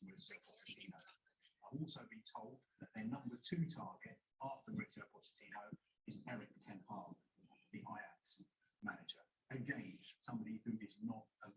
Mauricio Pochettino. I've also been told that their number 2 target after Mauricio Pochettino is Erik ten Hag, the Ajax manager. Again, somebody who is not a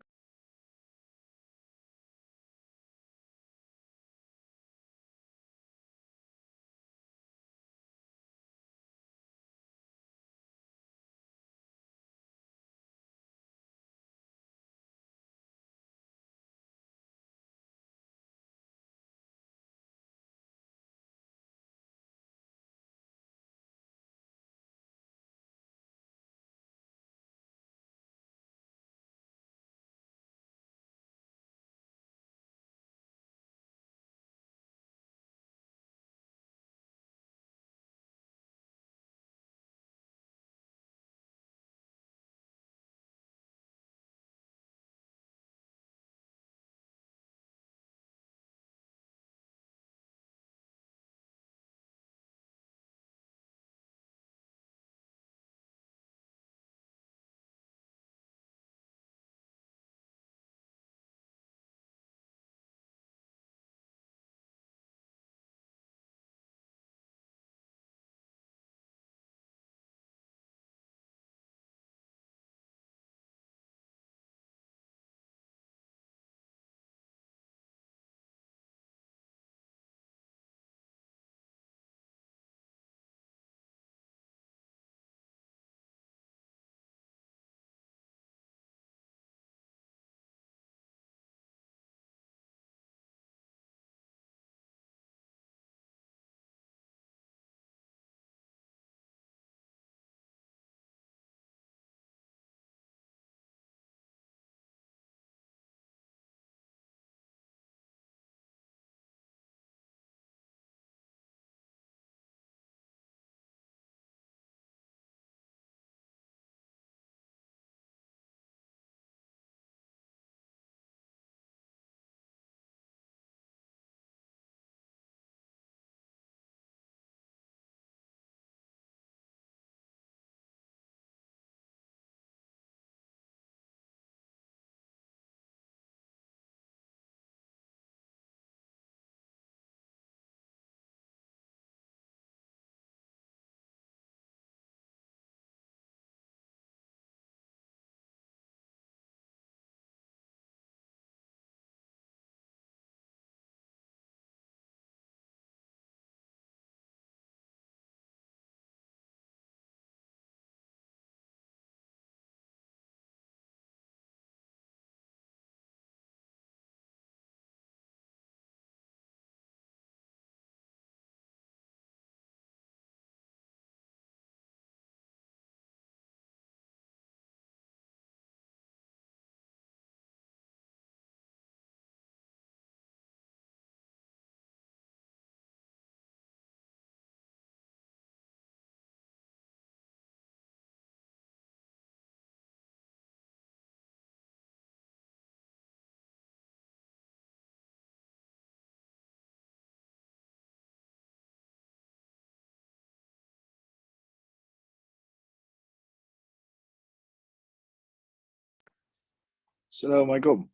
Assalamualaikum.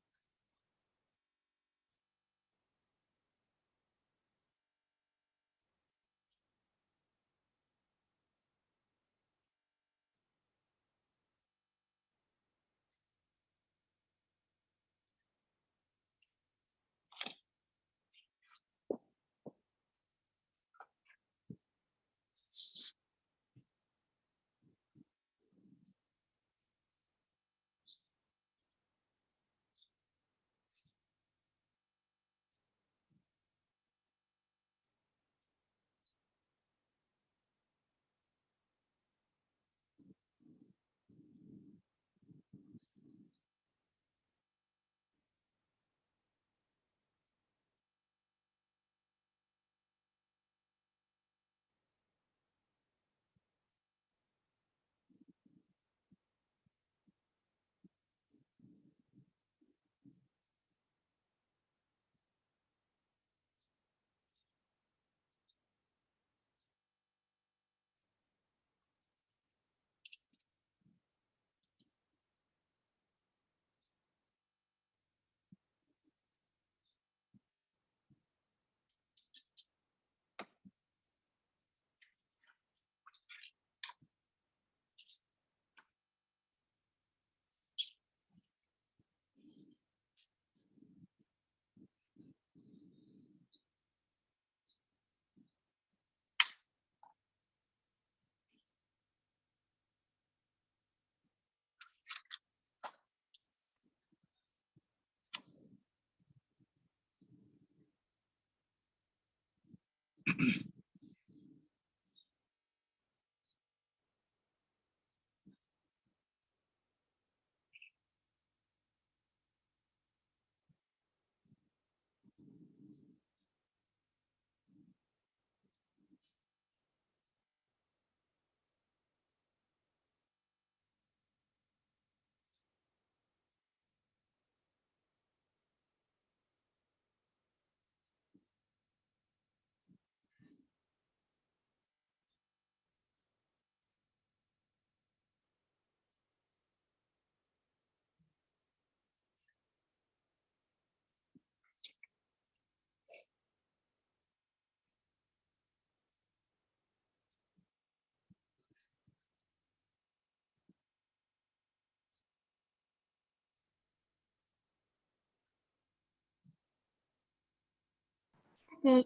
Dia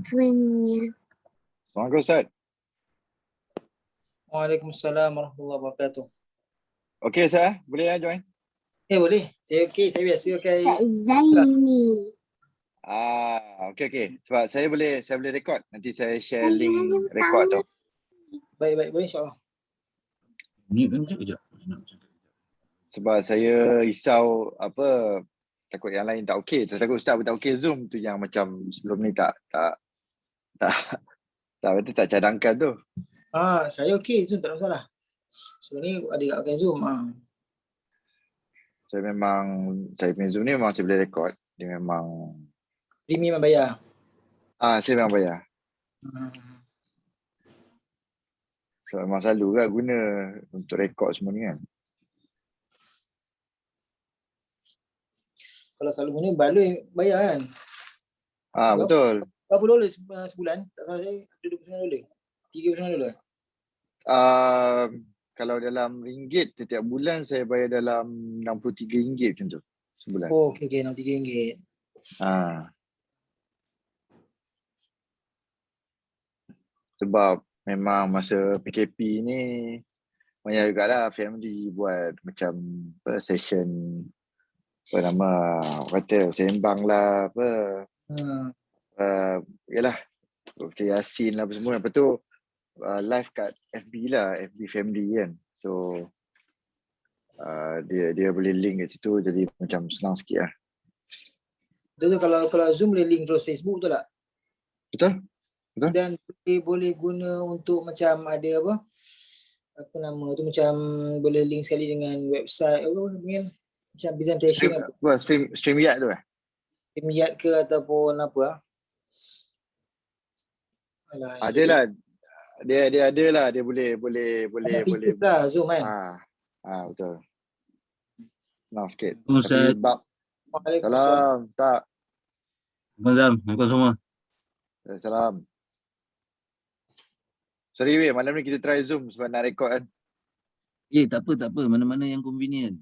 punya. Assalamualaikum Ustaz. Waalaikumsalam warahmatullahi wabarakatuh. Okey Ustaz, boleh join? Boleh. Saya okey. Saya biasa pakai. Kak Zaini. Okey. Sebab saya boleh record. Nanti saya share link record tu. Baik. Boleh insyaAllah. Sebab saya risau takut yang lain tak okey. Takut Ustaz pun tak okey Zoom tu yang macam sebelum ni tak cadangkan tu. Saya okey. Zoom tak ada masalah. Sebelum ni ada kat pakai Zoom. Saya punya Zoom ni memang saya boleh record. Dia memang Premium bayar. saya memang bayar. So memang selalu kan guna untuk rekod semua ni kan. Kalau selalu guna baloi bayar kan. Betul. Berapa dolar sebulan? Tak salah saya ada $29. $39. Kalau dalam ringgit setiap bulan saya bayar dalam RM63 macam tu sebulan. Okey, RM63. Sebab memang masa PKP ni banyak jugalah family buat macam session kata sembang lah yalah macam Yasin lah apa semua. Lepas tu live kat FB lah, FB family kan. So dia boleh link kat situ jadi macam senang sikit lah. Betul kalau Zoom boleh link terus Facebook betul tak? Betul? Dan boleh guna untuk macam ada apa nama tu, macam boleh link sekali dengan website macam presentation StreamYard tu StreamYard ke ataupun apa adalah dia ada lah, dia boleh lah Zoom kan. Betul. Senang sikit. Ustaz. Salam. Tak. Assalamualaikum semua. Salam. Sorry malam ni kita try Zoom sebab nak record kan. Tak apa. Mana-mana yang convenient.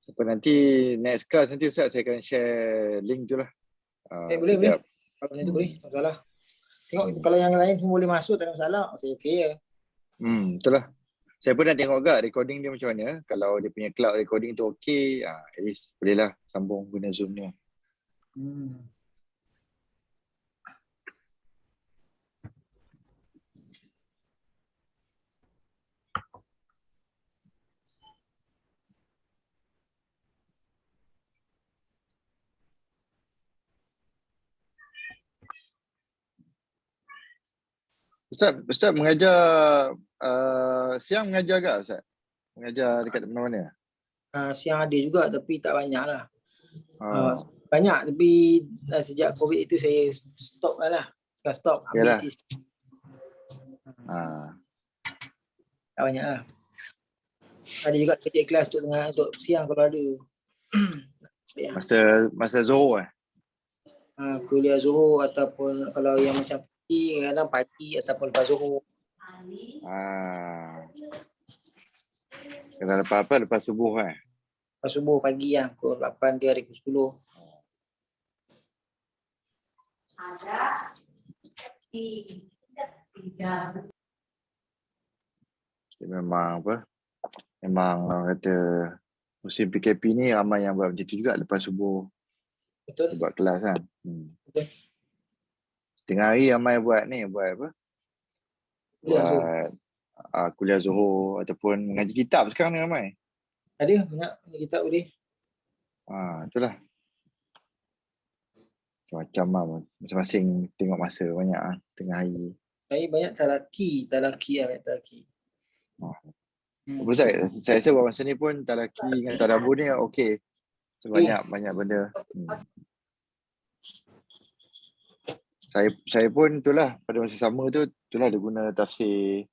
Sampai nanti next class nanti Ustaz saya akan share link tu lah. Boleh. Kalau ni tu boleh, tak masalah. Tengok kalau yang lain semua boleh masuk tak ada masalah. Saya okey je. Betul lah. Saya pun nak tengok agak recording dia macam mana. Kalau dia punya cloud recording tu okey, at least boleh lah sambung guna Zoom ni. Ustaz mengajar siang mengajar ke Ustaz? Mengajar dekat mana-mana? Siang ada juga tapi tak banyak lah. Ah, Banyak tapi sejak COVID itu saya stop lah. Bukan stop, ambil yalah. sisi Ah, tak banyak lah. Ada juga kerja kelas untuk siang kalau ada. Ya. masa Zohor Kuliah Zuhur ataupun kalau yang macam pagi, kadang pagi ataupun lepas Zuhur. Kalau lepas apa? Lepas subuh Lepas subuh pagi lah, pukul 8 ke hari ke 10. Memang apa? Memang orang kata musim PKP ni ramai yang buat macam tu juga lepas subuh Betul? buat kelas kan. Betul. Tengah hari ramai buat apa? Kuliah Zuhur. Buat kuliah Zohor ataupun mengaji kitab sekarang ni ramai. Ada banyak kitab boleh. Itulah. Macam lah. Masing-masing tengok masa banyak tengah hari. Saya banyak talaki lah, banyak talaki. Apa saya rasa buat masa ni pun talaki dengan tadabbur ni okey. Banyak benda. Saya pun itulah pada masa sama tu itulah dia guna tafsir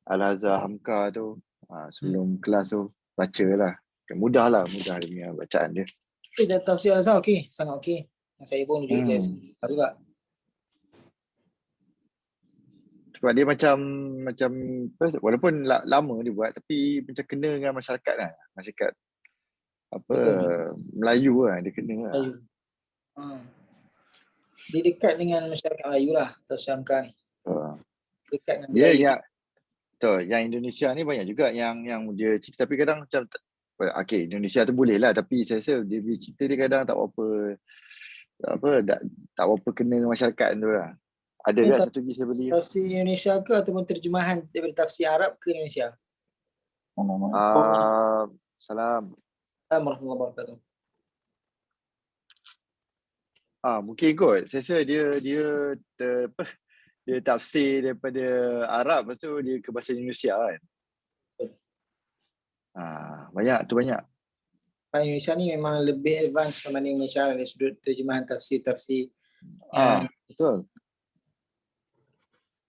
Al-Azhar Hamka tu. Sebelum kelas tu bacalah. Mudah dia punya bacaan dia. Dan tafsir Al-Azhar okey, sangat okey. Saya pun duduk kelas juga. Sebab dia macam walaupun lama dia buat tapi macam kena dengan masyarakat lah. Masyarakat Melayu lah dia kena lah. Melayu. Dia dekat dengan masyarakat Melayu lah, tafsir Hamka ni. Dekat dengan Melayu. Yang Indonesia ni banyak juga yang dia cerita tapi kadang macam Indonesia tu boleh lah tapi saya rasa dia cerita dia kadang tak berapa kena dengan masyarakat tu lah. Ada tak satu lagi saya beli? Tafsir Indonesia ke ataupun terjemahan daripada tafsir Arab ke Indonesia? Salam. Warahmatullahi wabarakatuh. Mungkin kot. Saya rasa dia tafsir daripada Arab lepas tu dia ke bahasa Indonesia kan. Banyak. Bahasa Indonesia ni memang lebih advance berbanding Malaysia dari sudut terjemahan tafsir. Betul.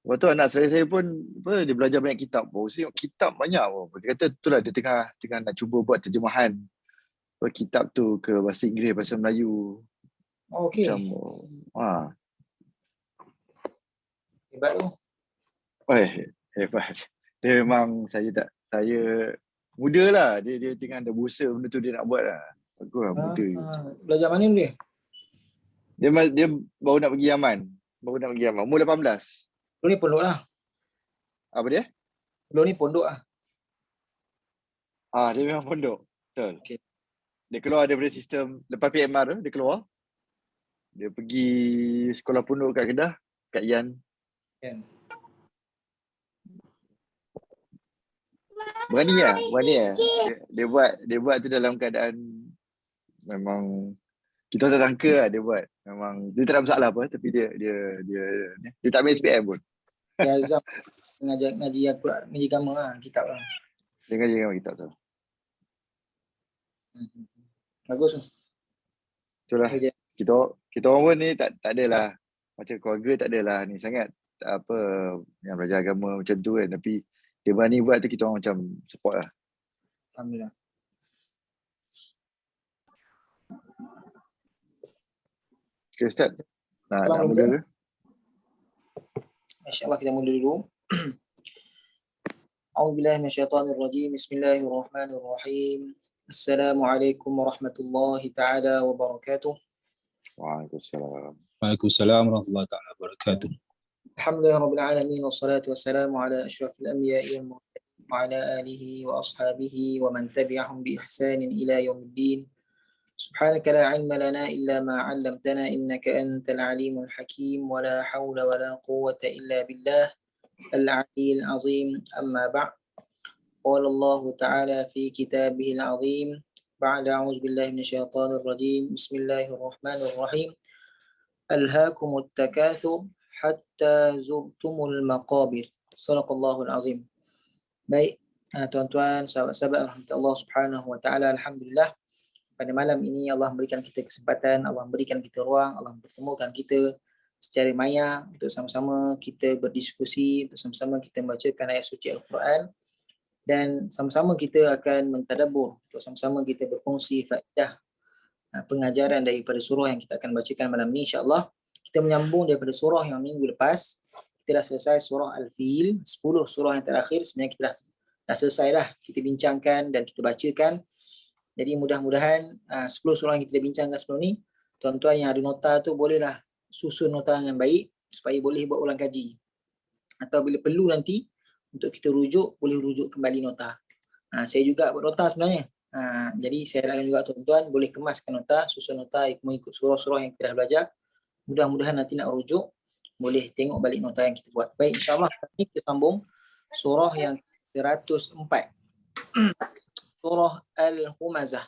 Waktu anak saya pun dia belajar banyak kitab. Saya tengok kitab banyak. Dia kata itulah dia tengah nak cuba buat terjemahan kitab tu ke bahasa Inggeris, bahasa Melayu. Okey. Hebat tu. Hebat. Dia memang saya muda lah. Dia tengah ada berusaha benda tu dia nak buat lah. Bagus lah muda. Belajar mana dia? Dia baru nak pergi Yaman. Umur 18. Belum ni pondok lah. Apa dia? Belum ni pondok lah. Dia memang pondok. Betul. Okay. Dia keluar daripada sistem lepas PMR tu, dia keluar. Dia pergi sekolah pondok kat Kedah, kat Yan. Berani lah. Dia buat tu dalam keadaan memang kita tak sangka lah dia buat. Memang dia tak ada masalah apa tapi dia tak ambil SPM pun. Dia azam ngaji agama lah, kitab lah. Dia ngaji kitab tu. Bagus tu. Itulah. Kita orang pun ni tak adalah macam keluarga tak adalah ni sangat yang belajar agama macam tu kan, tapi dia berani buat tu kita orang macam support lah. Alhamdulillah. Okay Ustaz, nak mula ke? InsyaAllah kita mula dulu. A'udzubillahi minasyaitonirrajim. Bismillahirrahmanirrahim. Assalamualaikum warahmatullahi ta'ala wabarakatuh. Waalaikumsalam. Waalaikumsalam warahmatullahi ta'ala wabarakatuh. Alhamdulillah rabbil alamin wassalatu wassalamu ala asyrafil anbiya'i wal mursalin wa ala alihi wa ashabihi wa man tabi'ahum bi ihsanin ila yaumiddin. سبحانك لا علم لنا إلا ما علمتنا إنك أنت العليم الحكيم ولا حول ولا قوة إلا بالله العلي العظيم أما بعد قال الله تعالى في كتابه العظيم بعد أعوذ بالله من الشيطان الرجيم بسم الله الرحمن الرحيم ألهاكم التكاثر hatta zurtumul maqabir. Sadaqallahul azim. Baik, tuan-tuan, sahabat-sahabat rahmat Allah Subhanahu wa taala, alhamdulillah pada malam ini Allah memberikan kita kesempatan, Allah memberikan kita ruang, Allah mempertemukan kita secara maya untuk sama-sama kita berdiskusi, untuk sama-sama kita membacakan ayat suci Al-Quran dan sama-sama kita akan mentadabbur, untuk sama-sama kita berkongsi faedah pengajaran daripada surah yang kita akan bacakan malam ini insya-Allah. Kita menyambung daripada surah yang minggu lepas. Kita dah selesai surah Al-Fil, 10 surah yang terakhir sebenarnya kita dah selesai dah. Kita bincangkan dan kita bacakan. Jadi mudah-mudahan 10 surah yang kita bincangkan sebelum ni, tuan-tuan yang ada nota tu bolehlah susun nota dengan baik supaya boleh buat ulang kaji. Atau bila perlu nanti untuk kita rujuk, boleh rujuk kembali nota. Saya juga buat nota sebenarnya. Jadi saya harapkan juga tuan-tuan boleh kemaskan nota, susun nota mengikut surah-surah yang kita dah belajar. Mudah-mudahan nanti nak rujuk, boleh tengok balik nota yang kita buat. Baik, insyaAllah kita sambung surah yang 104. Surah Al-Humazah.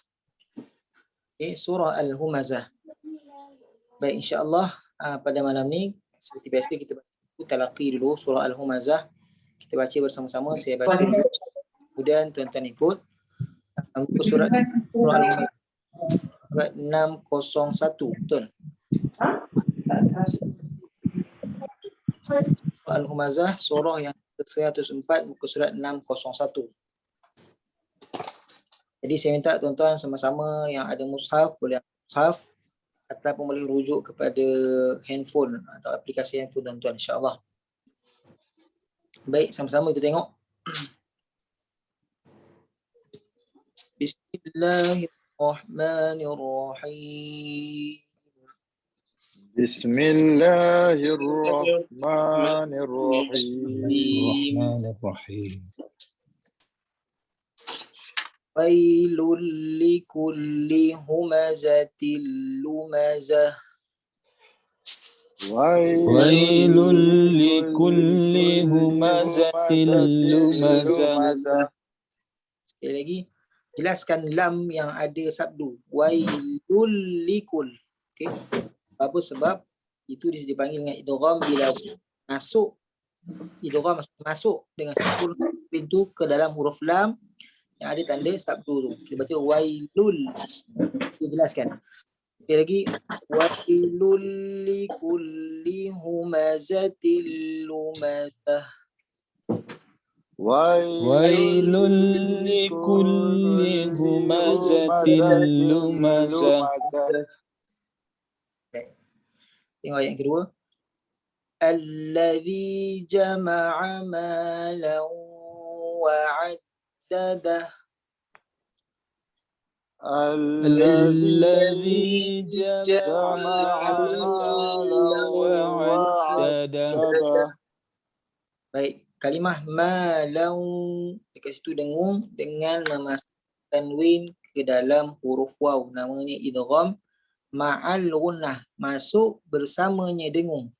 Okay, surah Al-Humazah. Baik, insyaAllah pada malam ni seperti biasa kita baca talaqi dulu surah Al-Humazah. Kita baca bersama-sama, saya baca dulu. Kemudian tuan-tuan ikut. Muka surat Al-Humazah surat 601, betul? Al-Humazah surah yang ke-104 muka surat 601. Jadi saya minta tuan-tuan sama-sama yang ada mushaf boleh mushaf ataupun boleh rujuk kepada handphone atau aplikasi handphone tuan-tuan insya-Allah. Baik, sama-sama kita tengok. Bismillahirrahmanirrahim. Bismillahirrahmanirrahim. Bismillahirrahmanirrahim. Wailul likulli humazatil lumazah. Wailul likulli humazatil lumazah. Sekali lagi, jelaskan lam yang ada sabdu. Wailul likul. Okey. Apa sebab itu dipanggil dengan idgham bila masuk, idgham masuk dengan satu pintu ke dalam huruf lam yang ada tanda sabdu tu. Kita baca wailul. Kita jelaskan. Sekali lagi, wailul likulli humazatil lumazah. Wailul likulli humazatil lumazah. Tengok ayat yang kedua. Alladhi jama'a malan wa'addadah. Alladhi jama'a malan wa'addadah. Baik, kalimah malau dekat situ dengung dengan memasukkan tanwin ke dalam huruf waw, namanya idgham ma'al gunnah, masuk bersamanya dengung.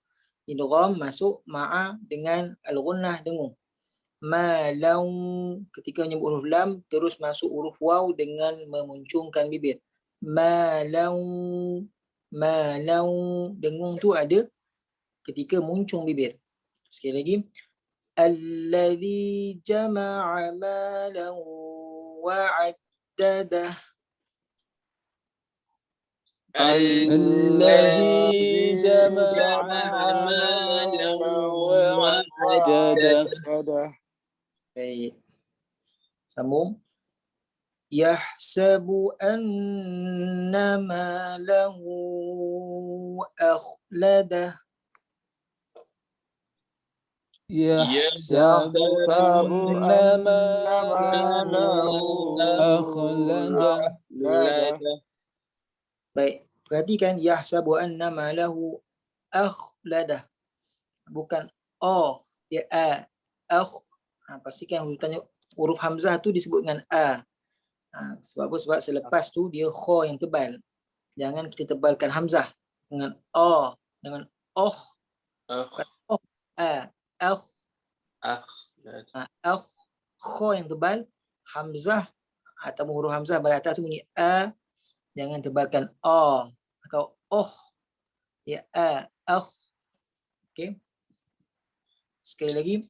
Idgham masuk ma'a dengan al-gunnah dengung. Malau ketika menyebut huruf lam terus masuk huruf waw dengan memuncungkan bibir. Malau dengung tu ada ketika muncung bibir. Sekali lagi. Alladhi jama'a malan wa'addadah. Alladhi jama'a malan wa'addadah. Baik. Sambung. Yahsabu anna malahu akhladah. Yahsabu anna malahu akhladah. Baik, perhatikan yahsabu anna malahu akhladah. Bukan a, dia a. Pastikan huruf hamzah tu disebut dengan a. Sebab apa? Sebab selepas tu dia kha yang tebal. Jangan kita tebalkan hamzah dengan a, dengan oh. Kha yang tebal, hamzah atau huruf hamzah pada atas tu bunyi a, jangan tebalkan a atau oh. Ya a, Okey. Sekali lagi.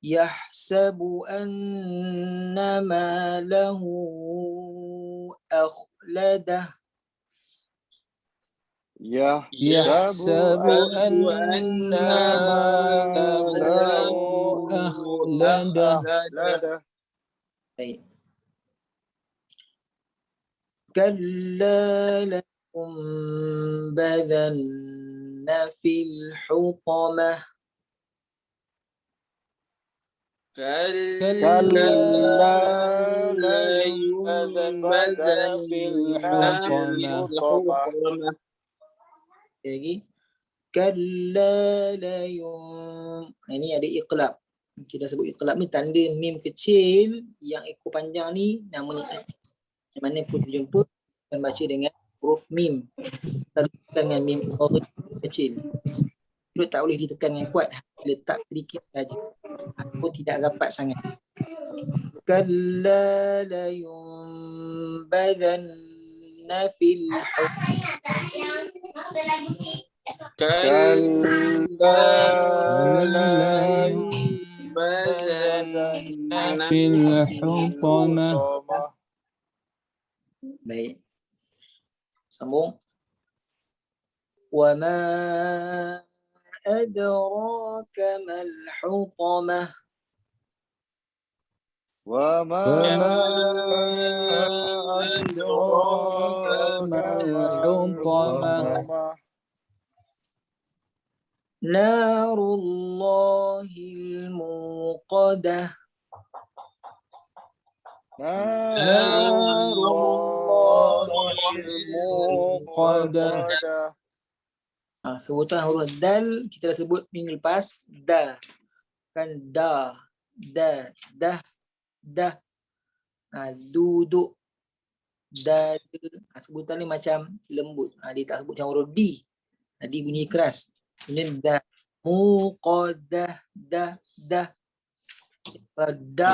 Yahsabu anna ma lahu akhladah. يحسب أن ماله أخلده Baik. Kalla لينبذن في الحطمة. كلا لينبذن في الحطمة Lagi. Kalla ini ada iqlab. Kita sebut iqlab ni tanda mim kecil yang ekor panjang ni namanya mana pun dijumpa dan baca dengan huruf mim. Tekan dengan mim kecil. Itu tak boleh ditekan dengan kuat, letak sedikit saja. Ataupun tidak rapat sangat. Kalla la yunbadhanna fil لينبذن في الحطمة. Baik. Sambung. Wa ma adraka mal hutamah. وما أدراك ما الحطمة Narullahil muqadah. نار الله الموقدة. Sebutan huruf dal kita dah sebut minggu lepas. Da. Kan da. Da. Dah. Dah. Duduk. Da. Sebutan ni macam lembut. Dia tak sebut macam huruf D. D bunyi keras. Kemudian dah. Muqadah. Dah. Dah. Dah.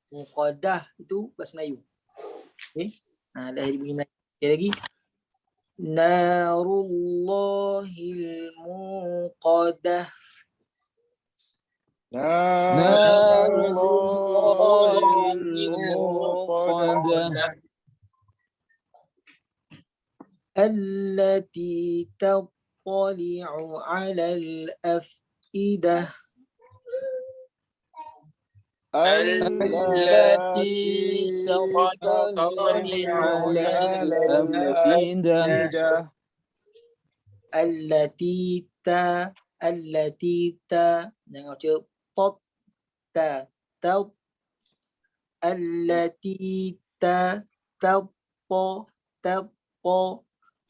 Muqadah itu bahasa Melayu. Okey. Dah jadi bunyi Melayu. Sekali lagi. Narullahil muqadah. نار الله الموقدة التي تطلع على الأفئدة. التي تطلع على الأفئدة. التي jangan baca tot ta tau. Allati po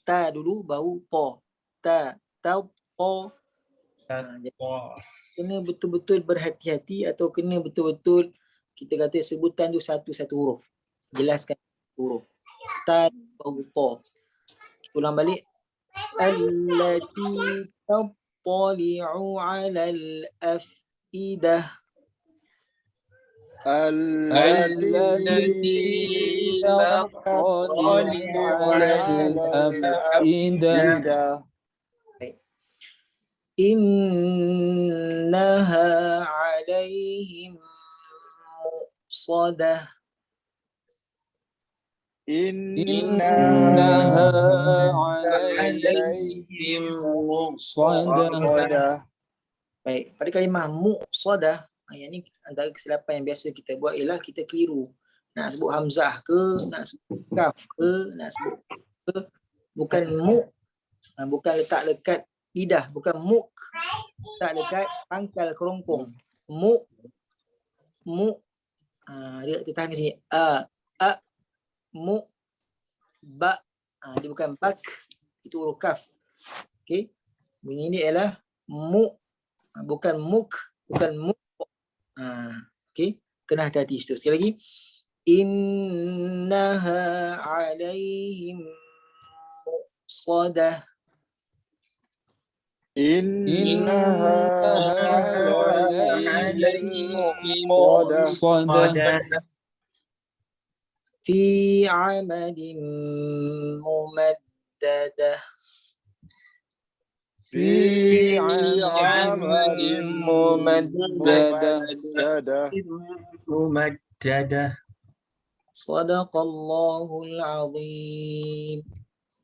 ta dulu baru po ta tau po. Kena betul-betul berhati-hati atau kena betul-betul kita kata sebutan tu satu-satu huruf. Jelaskan huruf. Ta baru po. Ulang balik. Allati tattali'u 'alal af'idah. التي تطلع على الأفئدة. Innaha 'alaihim muqsadah. إنها عليهم مؤصدة. Baik, pada kalimah muqsadah, yang ni antara kesilapan yang biasa kita buat ialah kita keliru. Nak sebut hamzah ke, nak sebut kaf ke, nak sebut ke, bukan mu, bukan letak dekat lidah, bukan muk, letak dekat pangkal kerongkong. Mu, dia tahan di sini. Mu, ba, dia bukan bak, itu huruf kaf. Okey, bunyi ni ialah mu, bukan muk, bukan mu. Okey, kena hati-hati situ. Sekali lagi. Innaha 'alaihim muqsadah. إنها عليهم مؤصدة. Fi 'amadin mumaddadah. في عمد ممددة ممددة ممددة. Sadaqallahul azim.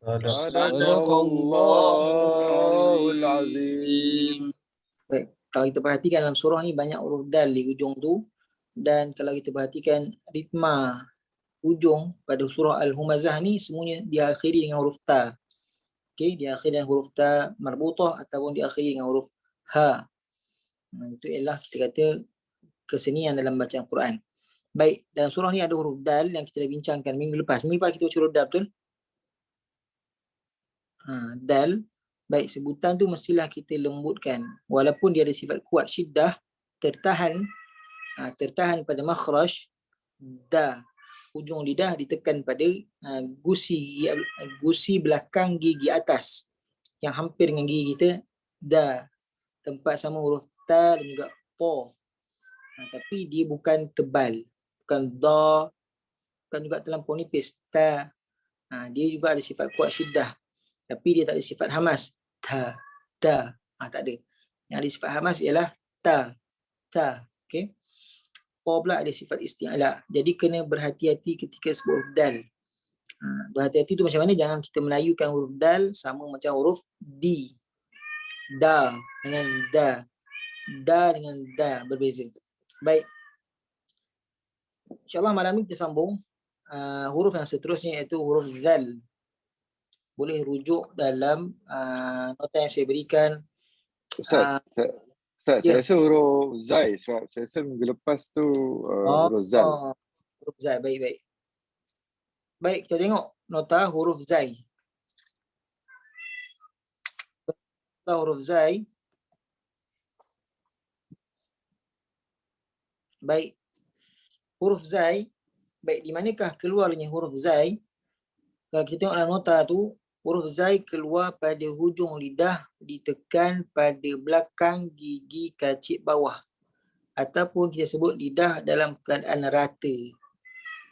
صدق الله العظيم. Baik, kalau kita perhatikan dalam surah ni banyak huruf dal di ujung tu, dan kalau kita perhatikan ritma ujung pada surah Al-Humazah ni semuanya diakhiri dengan huruf ta. Okey, diakhiri dengan huruf ta marbutah ataupun diakhiri dengan huruf ha. Itu ialah kita kata kesenian dalam bacaan Quran. Baik, dalam surah ni ada huruf dal yang kita dah bincangkan minggu lepas. Minggu lepas kita baca huruf dal, betul? Dal. Baik, sebutan tu mestilah kita lembutkan. Walaupun dia ada sifat kuat syiddah, tertahan pada makhraj da. Ujung lidah ditekan pada gusi belakang gigi atas yang hampir dengan gigi kita, da. Tempat sama huruf ta dan juga po. Tapi dia bukan tebal, bukan da, bukan juga terlampau nipis, ta. Dia juga ada sifat kuat syiddah, tapi dia tak ada sifat hamas, ta, ta. Tak ada. Yang ada sifat hamas ialah ta, ta. Okey. Po pula ada sifat isti'la. Jadi kena berhati-hati ketika sebut huruf dal. Berhati-hati tu macam mana? Jangan kita melayukan huruf dal sama macam huruf di. Da dengan da. Da dengan da berbeza. Baik. InsyaAllah malam ni kita sambung huruf yang seterusnya iaitu huruf zal. Boleh rujuk dalam nota yang saya berikan. Ustaz, Ustaz, Ya. saya rasa huruf Zai sebab saya rasa minggu lepas tu huruf Zal. Huruf Zai, baik. Baik, kita tengok nota huruf Zai. Nota huruf Zai. Baik. Huruf Zai, baik, di manakah keluarnya huruf Zai? Kalau kita tengok dalam nota tu, huruf Zai keluar pada hujung lidah ditekan pada belakang gigi kacip bawah. Ataupun kita sebut lidah dalam keadaan rata.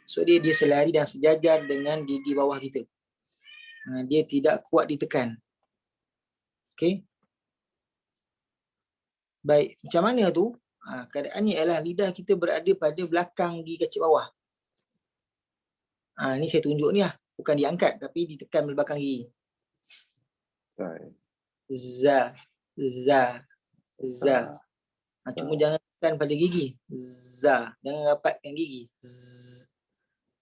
So dia selari dan sejajar dengan gigi bawah kita. Dia tidak kuat ditekan. Okey. Baik, macam mana tu? Keadaannya ialah lidah kita berada pada belakang gigi kacip bawah. Ni saya tunjuk ni lah. Bukan diangkat tapi ditekan belakang gigi. Zai. Za, za, za. Cuma jangan tekan pada gigi. Za, jangan rapatkan gigi. Z.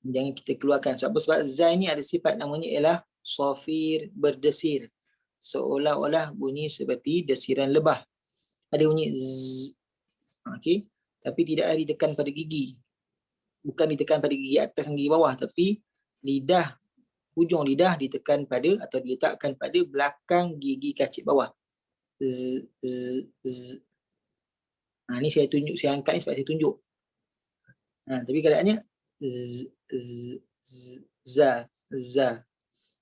Jangan kita keluarkan. Sebab apa? Sebab za ni ada sifat namanya ialah safir, berdesir. Seolah-olah bunyi seperti desiran lebah. Ada bunyi z. Okey. Tapi tidak ada ditekan pada gigi. Bukan ditekan pada gigi atas dan gigi bawah, tapi lidah, hujung lidah ditekan pada atau diletakkan pada belakang gigi kacip bawah. Z, z, z. Ni saya tunjuk, saya angkat ni sebab saya tunjuk. Tapi keadaannya z, z, z, za, za.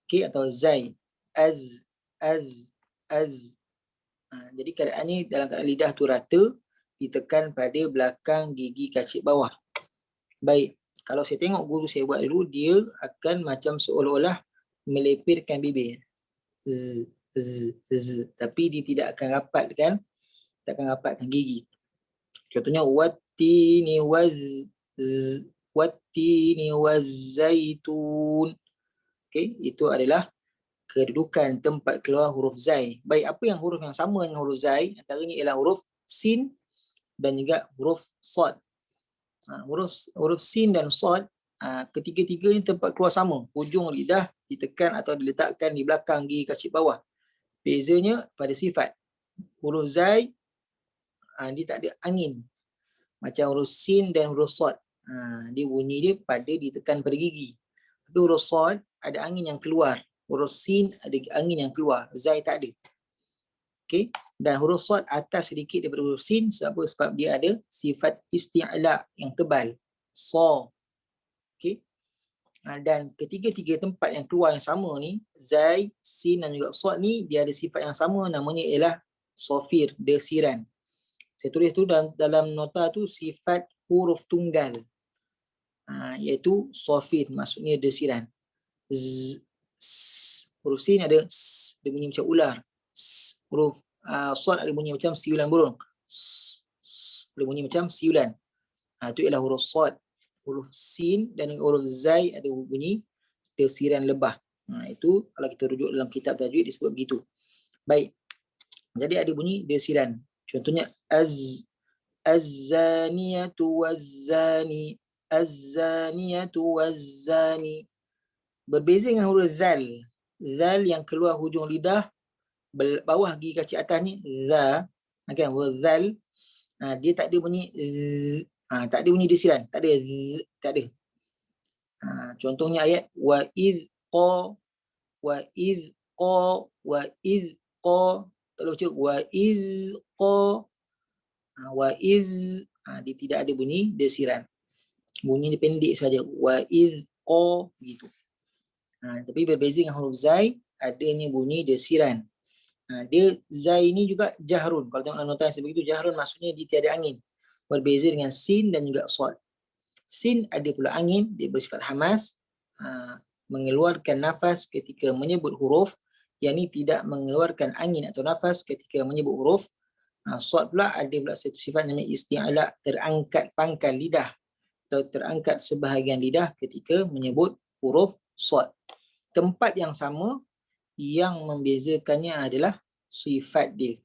Okey, atau zai, az, az, az. Jadi keadaannya dalam keadaan lidah tu rata, ditekan pada belakang gigi kacip bawah. Baik, kalau saya tengok guru saya buat dulu, dia akan macam seolah-olah melepirkan bibir. Z, z, z. Tapi dia tidak akan rapatkan gigi. Contohnya wattini waz, z, wattini wazzaitun. Okey, itu adalah kedudukan tempat keluar huruf zai. Baik, apa yang huruf yang sama dengan huruf zai? Antaranya ialah huruf sin dan juga huruf sad. Huruf sin dan sad, ketiga-tiga ni tempat keluar sama. Hujung lidah ditekan atau diletakkan di belakang gigi kacip bawah. Bezanya pada sifat. Huruf zai, dia tak ada angin. Macam huruf sin dan huruf sad. Dia bunyi dia pada ditekan pada gigi. Tapi huruf sad ada angin yang keluar. Huruf sin ada angin yang keluar. Zai tak ada. Okey. Dan huruf sad atas sedikit daripada huruf sin. Sebab apa? Sebab dia ada sifat isti'la yang tebal. So. Okey. Dan ketiga-tiga tempat yang keluar yang sama ni, zai, sin dan juga sad ni, dia ada sifat yang sama, namanya ialah safir, desiran. Saya tulis tu dalam nota tu sifat huruf tunggal. Iaitu safir, maksudnya desiran. Z, s. Huruf sin ada s, dia bunyi macam ular. Huruf sad ada bunyi macam siulan burung. Ada bunyi macam siulan. Itu ialah huruf sad. Huruf sin dan huruf zai ada bunyi desiran lebah. Itu kalau kita rujuk dalam kitab tajwid disebut begitu. Baik. Jadi ada bunyi desiran. Contohnya az-zaniyatu waz-zani, az-zaniyatu waz-zani. Berbeza dengan huruf zal. Zal yang keluar hujung lidah bawah gigi kaki atas ni za, kan, huruf zal. Dia tak ada bunyi tak ada bunyi desiran, tak ada tak ada. Contohnya ayat wa iz qa tak boleh baca wa iz dia tidak ada bunyi desiran. Bunyi dia pendek saja, wa iz qa gitu. Tapi berbeza dengan huruf zai, adanya bunyi desiran. Dia zai ini juga jahrun. Kalau tengok dalam nota sebegitu, jahrun maksudnya dia tiada angin. Berbeza dengan sin dan juga sad. Sin ada pula angin, dia bersifat hamas, mengeluarkan nafas ketika menyebut huruf, yang ini tidak mengeluarkan angin atau nafas ketika menyebut huruf. Sad pula ada pula satu sifat namanya isti'ala, terangkat pangkal lidah atau terangkat sebahagian lidah ketika menyebut huruf sad. Tempat yang sama, yang membezakannya adalah sifat dia.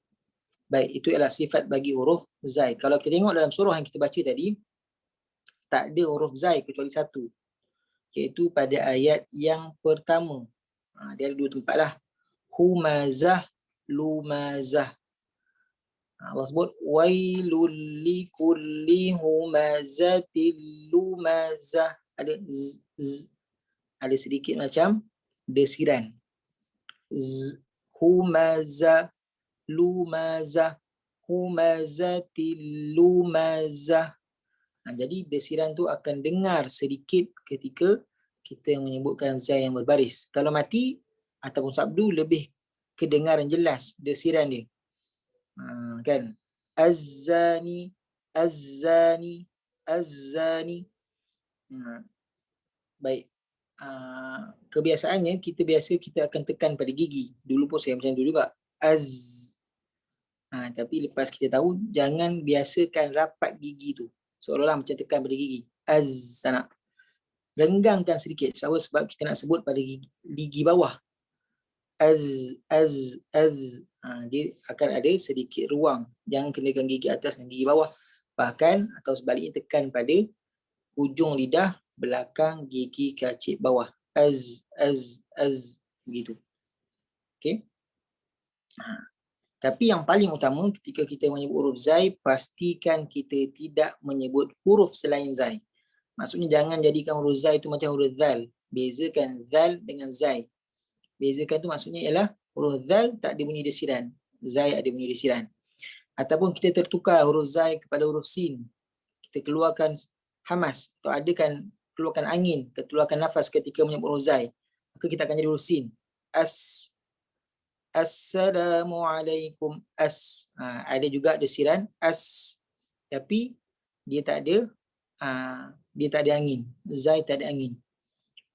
Baik, itu ialah sifat bagi huruf zai. Kalau kita tengok dalam surah yang kita baca tadi, tak ada huruf zai kecuali satu, iaitu pada ayat yang pertama. Dia ada dua tempat lah. Humazah, lumazah. Allah sebut wailul likulli humazatil lumazah. Ada ada sedikit macam desiran. Humaza, lumaza, humazatil lumaza. Jadi desiran tu akan dengar sedikit ketika kita menyebutkan zai yang berbaris. Kalau mati ataupun sabdu, lebih kedengaran jelas desiran dia. Kan? Az-zani, az-zani, az-zani. Baik. Kebiasaannya kita akan tekan pada gigi. Dulu pun saya macam tu juga. Tapi lepas kita tahu, jangan biasakan rapat gigi tu, seolah-olah macam tekan pada gigi. Sana. Renggangkan sedikit. Sebab kita nak sebut pada gigi bawah. Dia akan ada sedikit ruang. Jangan kenakan gigi atas dan gigi bawah. Bahkan atau sebaliknya tekan pada hujung lidah belakang gigi kacip bawah. Begitu. Okey. Tapi yang paling utama ketika kita menyebut huruf zai, pastikan kita tidak menyebut huruf selain zai. Maksudnya jangan jadikan huruf zai itu macam huruf zal. Bezakan zal dengan zai. Bezakan tu maksudnya ialah huruf zal tak ada bunyi desiran, zai ada bunyi desiran. Ataupun kita tertukar huruf zai kepada huruf sin. Kita keluarkan hamas atau keluarkan angin, keluarkan nafas ketika menyebut huruf zai. Maka kita akan jadi huruf sin. Assalamualaikum. Ada juga desiran tapi dia tak ada angin. Zai tak ada angin.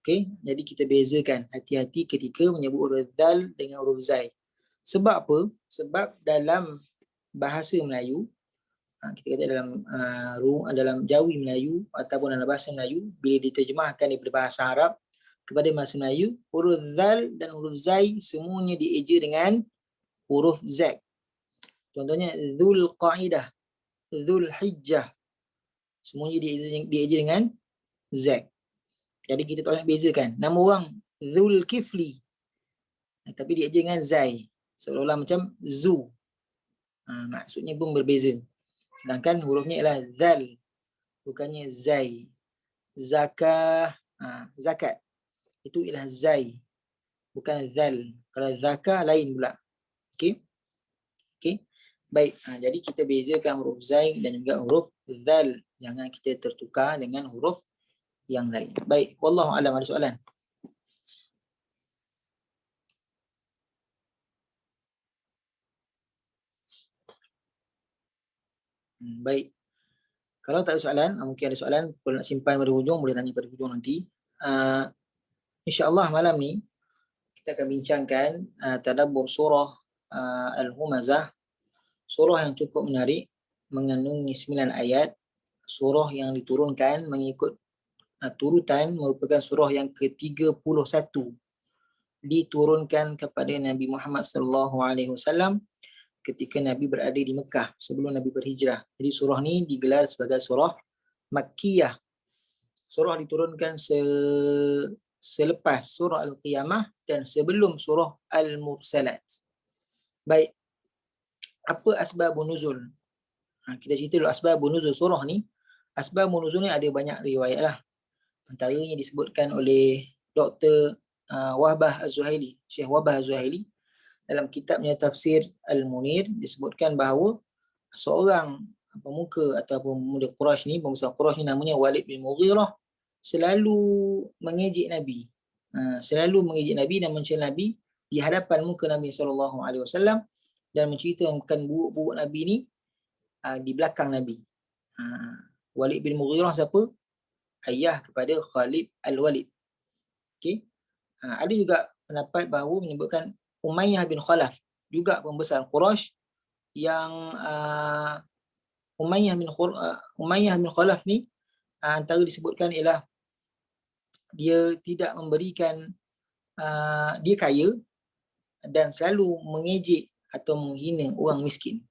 Okey, jadi kita bezakan, hati-hati ketika menyebut huruf zal dengan huruf zai. Sebab apa? Sebab dalam bahasa Melayu, kita kata dalam Jawi Melayu ataupun dalam bahasa Melayu, bila diterjemahkan daripada bahasa Arab kepada bahasa Melayu, huruf zal dan huruf zai semuanya dieja dengan huruf z. Contohnya Dzul Qaidah, Dzul Hijjah, semuanya dieja dengan z. Jadi kita tak nak bezakan. Nama orang Dzul Kifli, tapi dieja dengan zai, seolah-olah macam zu. Maksudnya pun berbeza. Sedangkan hurufnya ialah zal, bukannya zai. Zakah, zakat, itu ialah zai, bukan zal. Kalau zakah lain pula. Okey. Baik, jadi kita bezakan huruf zai dan juga huruf zal. Jangan kita tertukar dengan huruf yang lain. Baik, wallahu a'lam. Ada soalan? Baik. Kalau tak ada soalan, mungkin ada soalan, kalau nak simpan pada hujung, boleh tanya pada hujung nanti. InsyaAllah malam ni kita akan bincangkan tadabbur surah Al-Humazah, surah yang cukup menarik, mengandungi 9 ayat, surah yang diturunkan mengikut turutan, merupakan surah yang ke-31 diturunkan kepada Nabi Muhammad sallallahu alaihi wasallam ketika Nabi berada di Mekah sebelum Nabi berhijrah. Jadi surah ni digelar sebagai surah Makkiyah. Surah diturunkan selepas surah Al-Qiyamah dan sebelum surah Al-Mursalat. Baik, apa asbabun nuzul? Kita cerita dulu asbabun nuzul surah ni. Asbabun nuzul ni ada banyak riwayat lah. Antaranya disebutkan oleh Dr. Wahbah Az-Zuhaili, Syekh Wahbah Az-Zuhaili dalam kitabnya Tafsir Al-Munir, disebutkan bahawa seorang pemuka atau pemuda Quraisy ni, pembesar Quraisy ni namanya Walid bin Mughirah, selalu mengejek Nabi. Selalu mengejek Nabi dan mencela Nabi di hadapan muka Nabi SAW dan menceritakan buruk-buruk Nabi ni di belakang Nabi. Walid bin Mughirah siapa? Ayah kepada Khalid Al-Walid. Okey. Ada juga pendapat bahawa menyebutkan Umayyah bin Khalaf, juga pembesar Quraisy yang Umayyah bin Khalaf ni antara disebutkan ialah dia tidak memberikan, dia kaya dan selalu mengejek atau menghina orang miskin.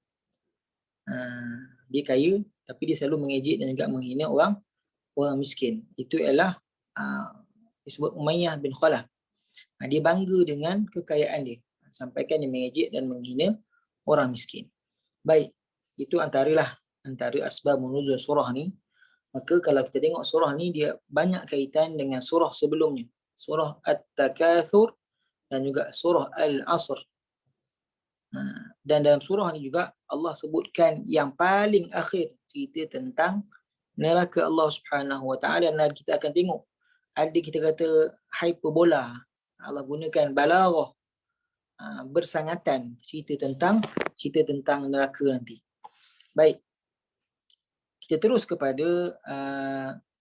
Dia kaya tapi dia selalu mengejek dan juga menghina orang miskin. Itu ialah disebut Umayyah bin Khalaf. Dia bangga dengan kekayaan dia, sampaikan dia mengejek dan menghina orang miskin. Baik, itu antara asbab nuzul surah ni. Maka kalau kita tengok surah ni, dia banyak kaitan dengan surah sebelumnya, surah At-Takatsur dan juga surah Al-Asr. Dan dalam surah ni juga Allah sebutkan yang paling akhir cerita tentang neraka Allah Subhanahu Wa Taala, dan kita akan tengok ada kita kata hyperbola, Allah gunakan balaghah, bersangatan cerita tentang neraka nanti. Baik, kita terus kepada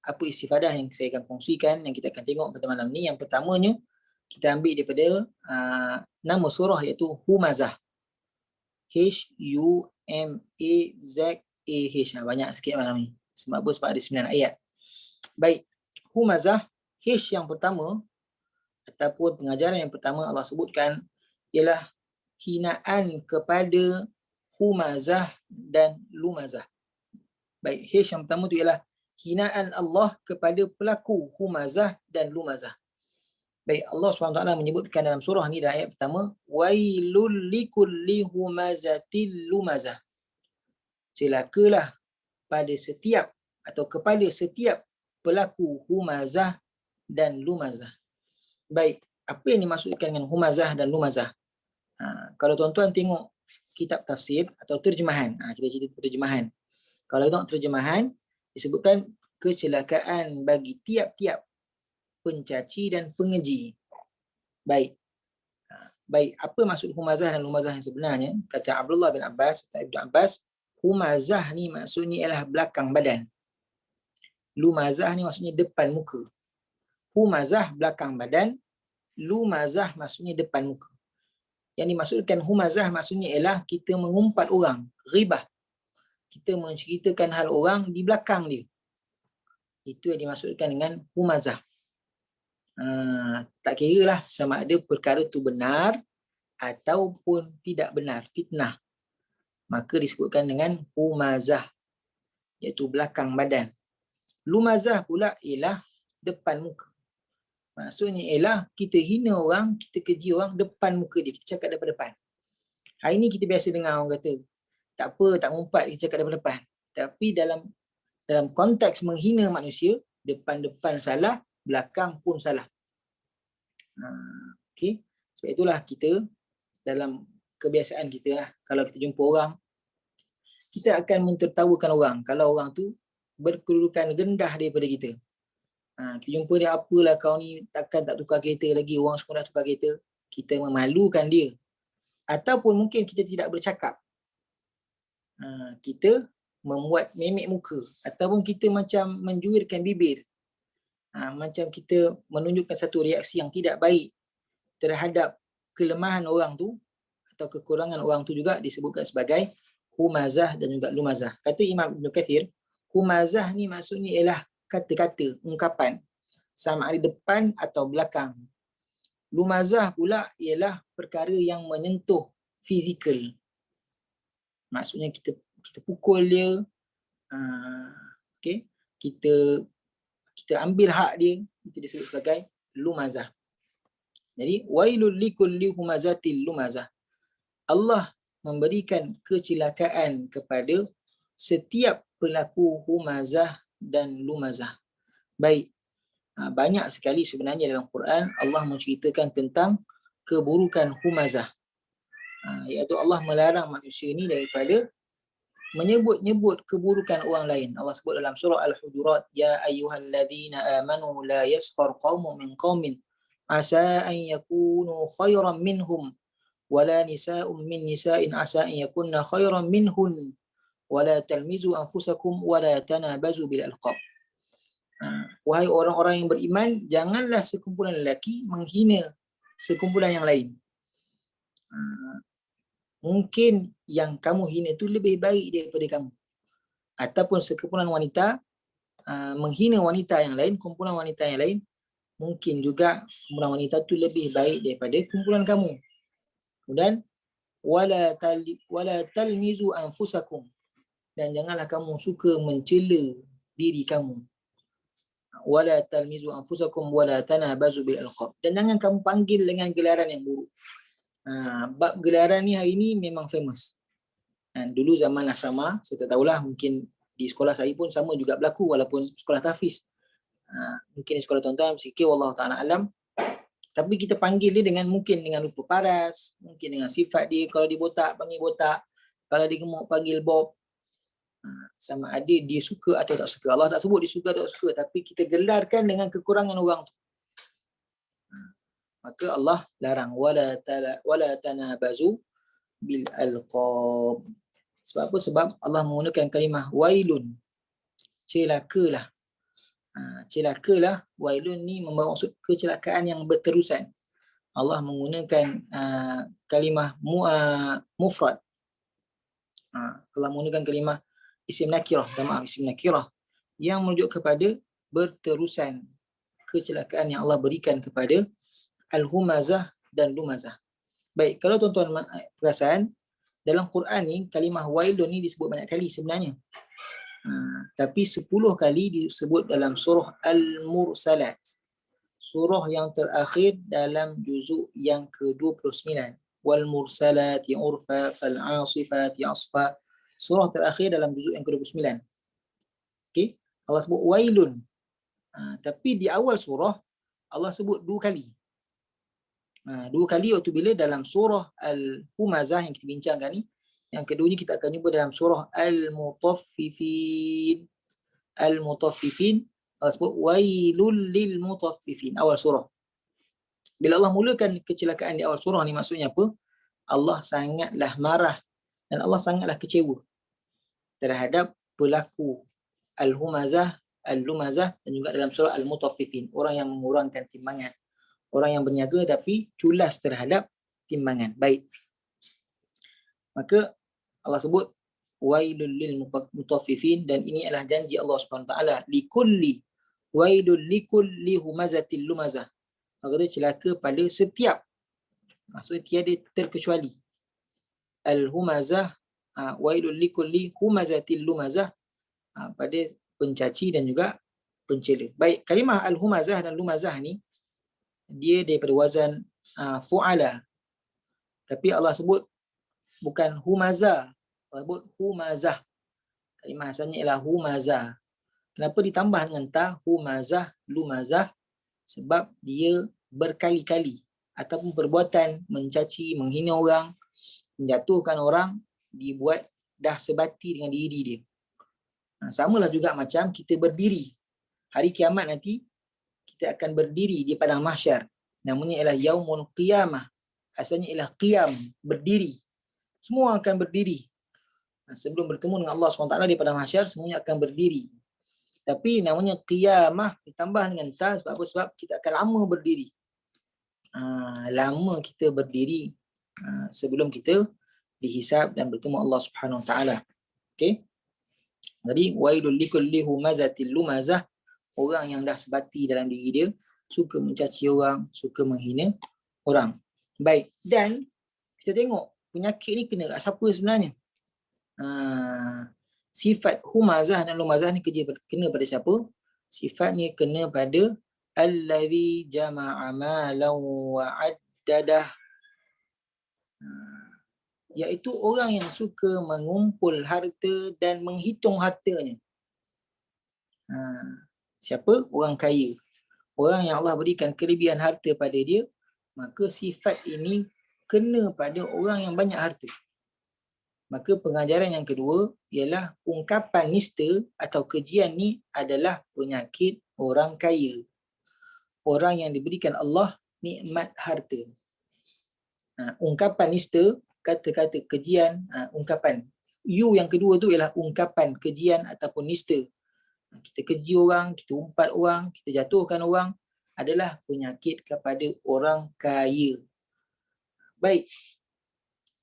apa istifadah yang saya akan kongsikan, yang kita akan tengok pada malam ni. Yang pertamanya kita ambil daripada nama surah iaitu Humazah. H-U-M-A-Z-A-H. Banyak sikit malam ni. Sebab apa? Sebab ada 9 ayat. Baik, Humazah, H yang pertama ataupun pengajaran yang pertama Allah sebutkan ialah hinaan kepada Humazah dan Lumazah. Baik, H yang pertama tu ialah hinaan Allah kepada pelaku Humazah dan Lumazah. Baik, Allah SWT menyebutkan dalam surah ni dalam ayat pertama, wailul likulli humazatil lumazah. Celakalah pada setiap atau kepada setiap pelaku Humazah dan Lumazah. Baik, apa yang dimaksudkan dengan Humazah dan Lumazah? Kalau tuan-tuan tengok kitab tafsir atau terjemahan, kita cerita terjemahan. Kalau tengok terjemahan, disebutkan kecelakaan bagi tiap-tiap pencaci dan pengeji. Baik. Baik, apa maksud Humazah dan Lumazah yang sebenarnya? Kata Abdullah bin Abbas atau Ibnu Abbas, Humazah ni maksudnya ialah belakang badan. Lumazah ni maksudnya depan muka. Humazah belakang badan, Lumazah maksudnya depan muka. Yang dimaksudkan Humazah maksudnya ialah kita mengumpat orang, ghibah. Kita menceritakan hal orang di belakang dia. Itu yang dimaksudkan dengan Humazah. Tak kira lah sama ada perkara tu benar ataupun tidak benar, fitnah, maka disebutkan dengan Humazah, iaitu belakang badan. Lumazah pula ialah depan muka. Maksudnya ialah kita hina orang, kita keji orang depan muka dia, kita cakap depan-depan. Hari ni kita biasa dengar orang kata, tak apa, tak ngumpat, kita cakap depan-depan. Tapi dalam konteks menghina manusia, depan-depan salah, belakang pun salah. Okay. Sebab itulah kita dalam kebiasaan kita lah, kalau kita jumpa orang, kita akan mentertawakan orang kalau orang tu berkedudukan rendah daripada kita. Kita jumpa dia, apalah kau ni takkan tak tukar kereta lagi, orang semua dah tukar kereta. Kita memalukan dia. Ataupun mungkin kita tidak bercakap. Kita membuat memek muka. Ataupun kita macam menjuirkan bibir. Macam kita menunjukkan satu reaksi yang tidak baik terhadap kelemahan orang tu, atau kekurangan orang tu juga disebutkan sebagai humazah dan juga lumazah. Kata Imam Ibn Kathir, humazah ni maksudnya ialah kata-kata, ungkapan, sama ada depan atau belakang. Lumazah pula ialah perkara yang menyentuh fizikal. Maksudnya kita pukul dia, okay? kita ambil hak dia, itu disebut sebagai lumazah. Jadi wailul likulli humazatil lumazah. Allah memberikan kecelakaan kepada setiap pelaku humazah dan lumazah. Baik, banyak sekali sebenarnya dalam Quran Allah menceritakan tentang keburukan humazah. Iaitu Allah melarang manusia ini daripada menyebut-nyebut keburukan orang lain. Allah sebut dalam surah Al-Hujurat, ya ayyuhalladzina amanu la yaskhar qaumun min qaumin asa an yakunu khairan minhum wala nisa'un min nisa'in asa an yakunna khairan minhun wala talmizu anfusakum wala tanabazu bil alqab. Wahai orang-orang yang beriman, janganlah sekumpulan lelaki menghina sekumpulan yang lain. Mungkin yang kamu hina itu lebih baik daripada kamu. Ataupun sekumpulan wanita menghina wanita yang lain, kumpulan wanita yang lain, mungkin juga kumpulan wanita itu lebih baik daripada kumpulan kamu. Kemudian wala talmizu anfusakum, dan janganlah kamu suka mencela diri kamu. Wala talmizu anfusakum wala tanabazu bil alqab, dan jangan kamu panggil dengan gelaran yang buruk. Bab gelaran ni hari ni memang famous. Dulu zaman asrama, saya tak tahulah, mungkin di sekolah saya pun sama juga berlaku, walaupun sekolah tahfiz. Mungkin di sekolah tuan-tuan sikit, wallahu ta'ala alam. Tapi kita panggil dia mungkin dengan rupa paras, mungkin dengan sifat dia. Kalau dia botak, panggil botak. Kalau dia gemuk, panggil bob. Sama ada dia suka atau tak suka. Allah tak sebut dia suka atau tak suka, tapi kita gelarkan dengan kekurangan orang tu. Maka Allah larang wala tanabazu bil alqab. Sebab apa? Sebab Allah menggunakan kalimah wailun. Celakalah. Celakalah, wailun ni membawa maksud kecelakaan yang berterusan. Allah menggunakan kalimah mufrad. Allah menggunakan kalimah isim nakirah, isim nakirah yang merujuk kepada berterusan kecelakaan yang Allah berikan kepada al-humazah dan lumazah. Baik, kalau tuan-tuan perasan, dalam Quran ni kalimah wailun ni disebut banyak kali sebenarnya. Tapi 10 kali disebut dalam surah Al-Mursalat. Surah yang terakhir dalam juzuk yang ke-29. Wal mursalati urfa fal asifati asfa. Surah terakhir dalam juzuk yang ke-29. Okey, Allah sebut wailun. Tapi di awal surah Allah sebut 2 kali. 2 kali waktu bila dalam surah Al-Humazah yang kita bincangkan ni. Yang keduanya kita akan jumpa dalam surah Al-Mutaffifin. Al-Mutaffifin, Allah sebut wailul lil mutaffifin, awal surah. Bila Allah mulakan kecelakaan di awal surah ni, maksudnya apa? Allah sangatlah marah dan Allah sangatlah kecewa terhadap pelaku Al-Humazah, Al-Lumazah, dan juga dalam surah Al-Mutaffifin, orang yang mengurangkan timbangan, orang yang berniaga tapi culas terhadap timbangan. Baik. Maka Allah sebut wailul lil mutaffifin, dan ini adalah janji Allah Subhanahu wa taala, likulli wailul likulli humazatil lumazah. Allah kata celaka pada setiap, maksudnya tiada terkecuali, al-humazah, wailul likulli humazatil lumazah, pada pencaci dan juga pencela. Baik, kalimah al-humazah dan lumazah ni dia daripada wazan fu'ala. Tapi Allah sebut bukan humazah, Allah sebut humazah. Kalimah asalnya ialah humazah. Kenapa ditambah dengan ta, humazah, lumazah? Sebab dia berkali-kali ataupun perbuatan mencaci, menghina orang, menjatuhkan orang dibuat dah sebati dengan diri dia. Samalah juga macam kita berdiri. Hari kiamat nanti kita akan berdiri di padang mahsyar. Namanya ialah yaumul qiyamah. Asalnya ialah qiyam, berdiri. Semua akan berdiri. Sebelum bertemu dengan Allah SWT di padang mahsyar, semuanya akan berdiri. Tapi namanya qiyamah ditambah dengan ta, sebab apa? Sebab kita akan lama berdiri. Lama kita berdiri sebelum kita dihisab dan bertemu Allah Subhanahu Wa Taala. Okey. Jadi wailul likulli humazatil lumazah, orang yang dah sebati dalam diri dia, suka mencaci orang, suka menghina orang. Baik, dan kita tengok penyakit ni kena kat siapa sebenarnya? Sifat humazah dan lumazah ni kena pada siapa? Sifatnya kena pada allazi jama'a malan wa addadah, iaitu orang yang suka mengumpul harta dan menghitung hartanya. Siapa? Orang kaya. Orang yang Allah berikan kelebihan harta pada dia, maka sifat ini kena pada orang yang banyak harta. Maka pengajaran yang kedua ialah ungkapan nista atau kejian ni adalah penyakit orang kaya. Orang yang diberikan Allah nikmat harta. Ungkapan nista, kata-kata kejian, ungkapan. Yang kedua tu ialah ungkapan kejian ataupun nista. Kita keji orang, kita umpat orang, kita jatuhkan orang, adalah penyakit kepada orang kaya. Baik.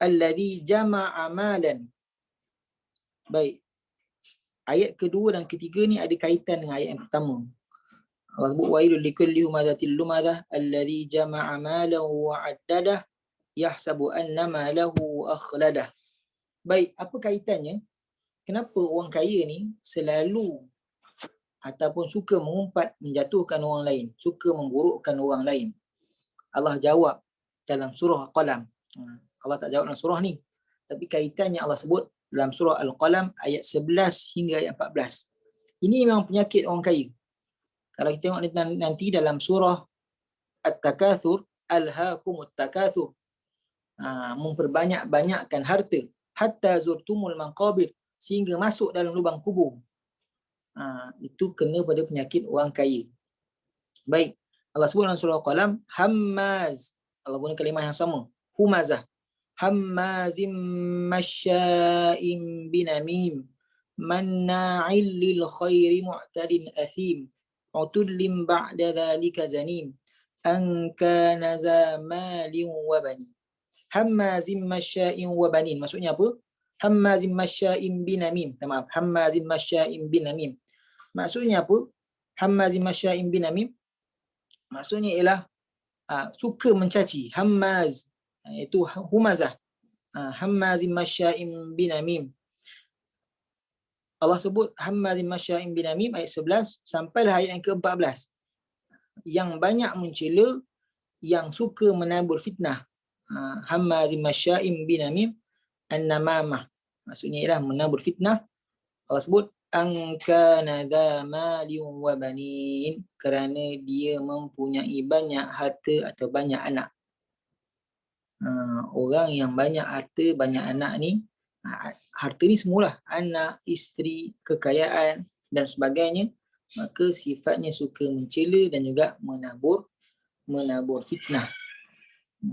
Alladhi jama'a malan. Baik. Ayat kedua dan ketiga ni ada kaitan dengan ayat yang pertama. Allah sebut wailul likulli humazatil lumadah alladhi jama'a malan wa addadah yahsabu anna malahu akhladah. Baik, apa kaitannya? Kenapa orang kaya ni selalu ataupun suka mengumpat, menjatuhkan orang lain, suka memburukkan orang lain? Allah jawab dalam surah Al-Qalam. Allah tak jawab dalam surah ni, tapi kaitannya Allah sebut dalam surah Al-Qalam ayat 11 hingga ayat 14. Ini memang penyakit orang kaya. Kalau kita tengok nanti dalam surah At-Takatsur, alhaakumut takatsur, memperbanyak-banyakkan harta, hatta zurtumul maqabir, sehingga masuk dalam lubang kubur. Itu kena pada penyakit orang kaya. Baik, Allah sebut dalam surah Al-Qalam, hammaz, Allah guna kalimah yang sama, humazah, hammazim masya'im binamim, manna'il lil khairi mu'tadin athim, utullim ba'da dhalika zanim, an kana za malin wa banin. Hammazim masya'im wa banin, maksudnya apa? Hammazim masya'im binamim, maaf, hammazim masya'im binamim. Maksudnya apa? Hammazim masya'im binamim, maksudnya ialah suka mencaci. Hammaz, itu humazah. Hammazim masya'im binamim. Allah sebut hammazim masya'im binamim ayat 11 sampailah ayat yang ke-14. Yang banyak mencela, yang suka menabur fitnah. Hammazim masya'im binamim an-namamah, maksudnya ialah menabur fitnah. Allah sebut angkana dha malin wa banin, kerana dia mempunyai banyak harta atau banyak anak. Orang yang banyak harta, banyak anak ni, harta ni semualah, anak, isteri, kekayaan dan sebagainya, maka sifatnya suka mencela dan juga menabur fitnah.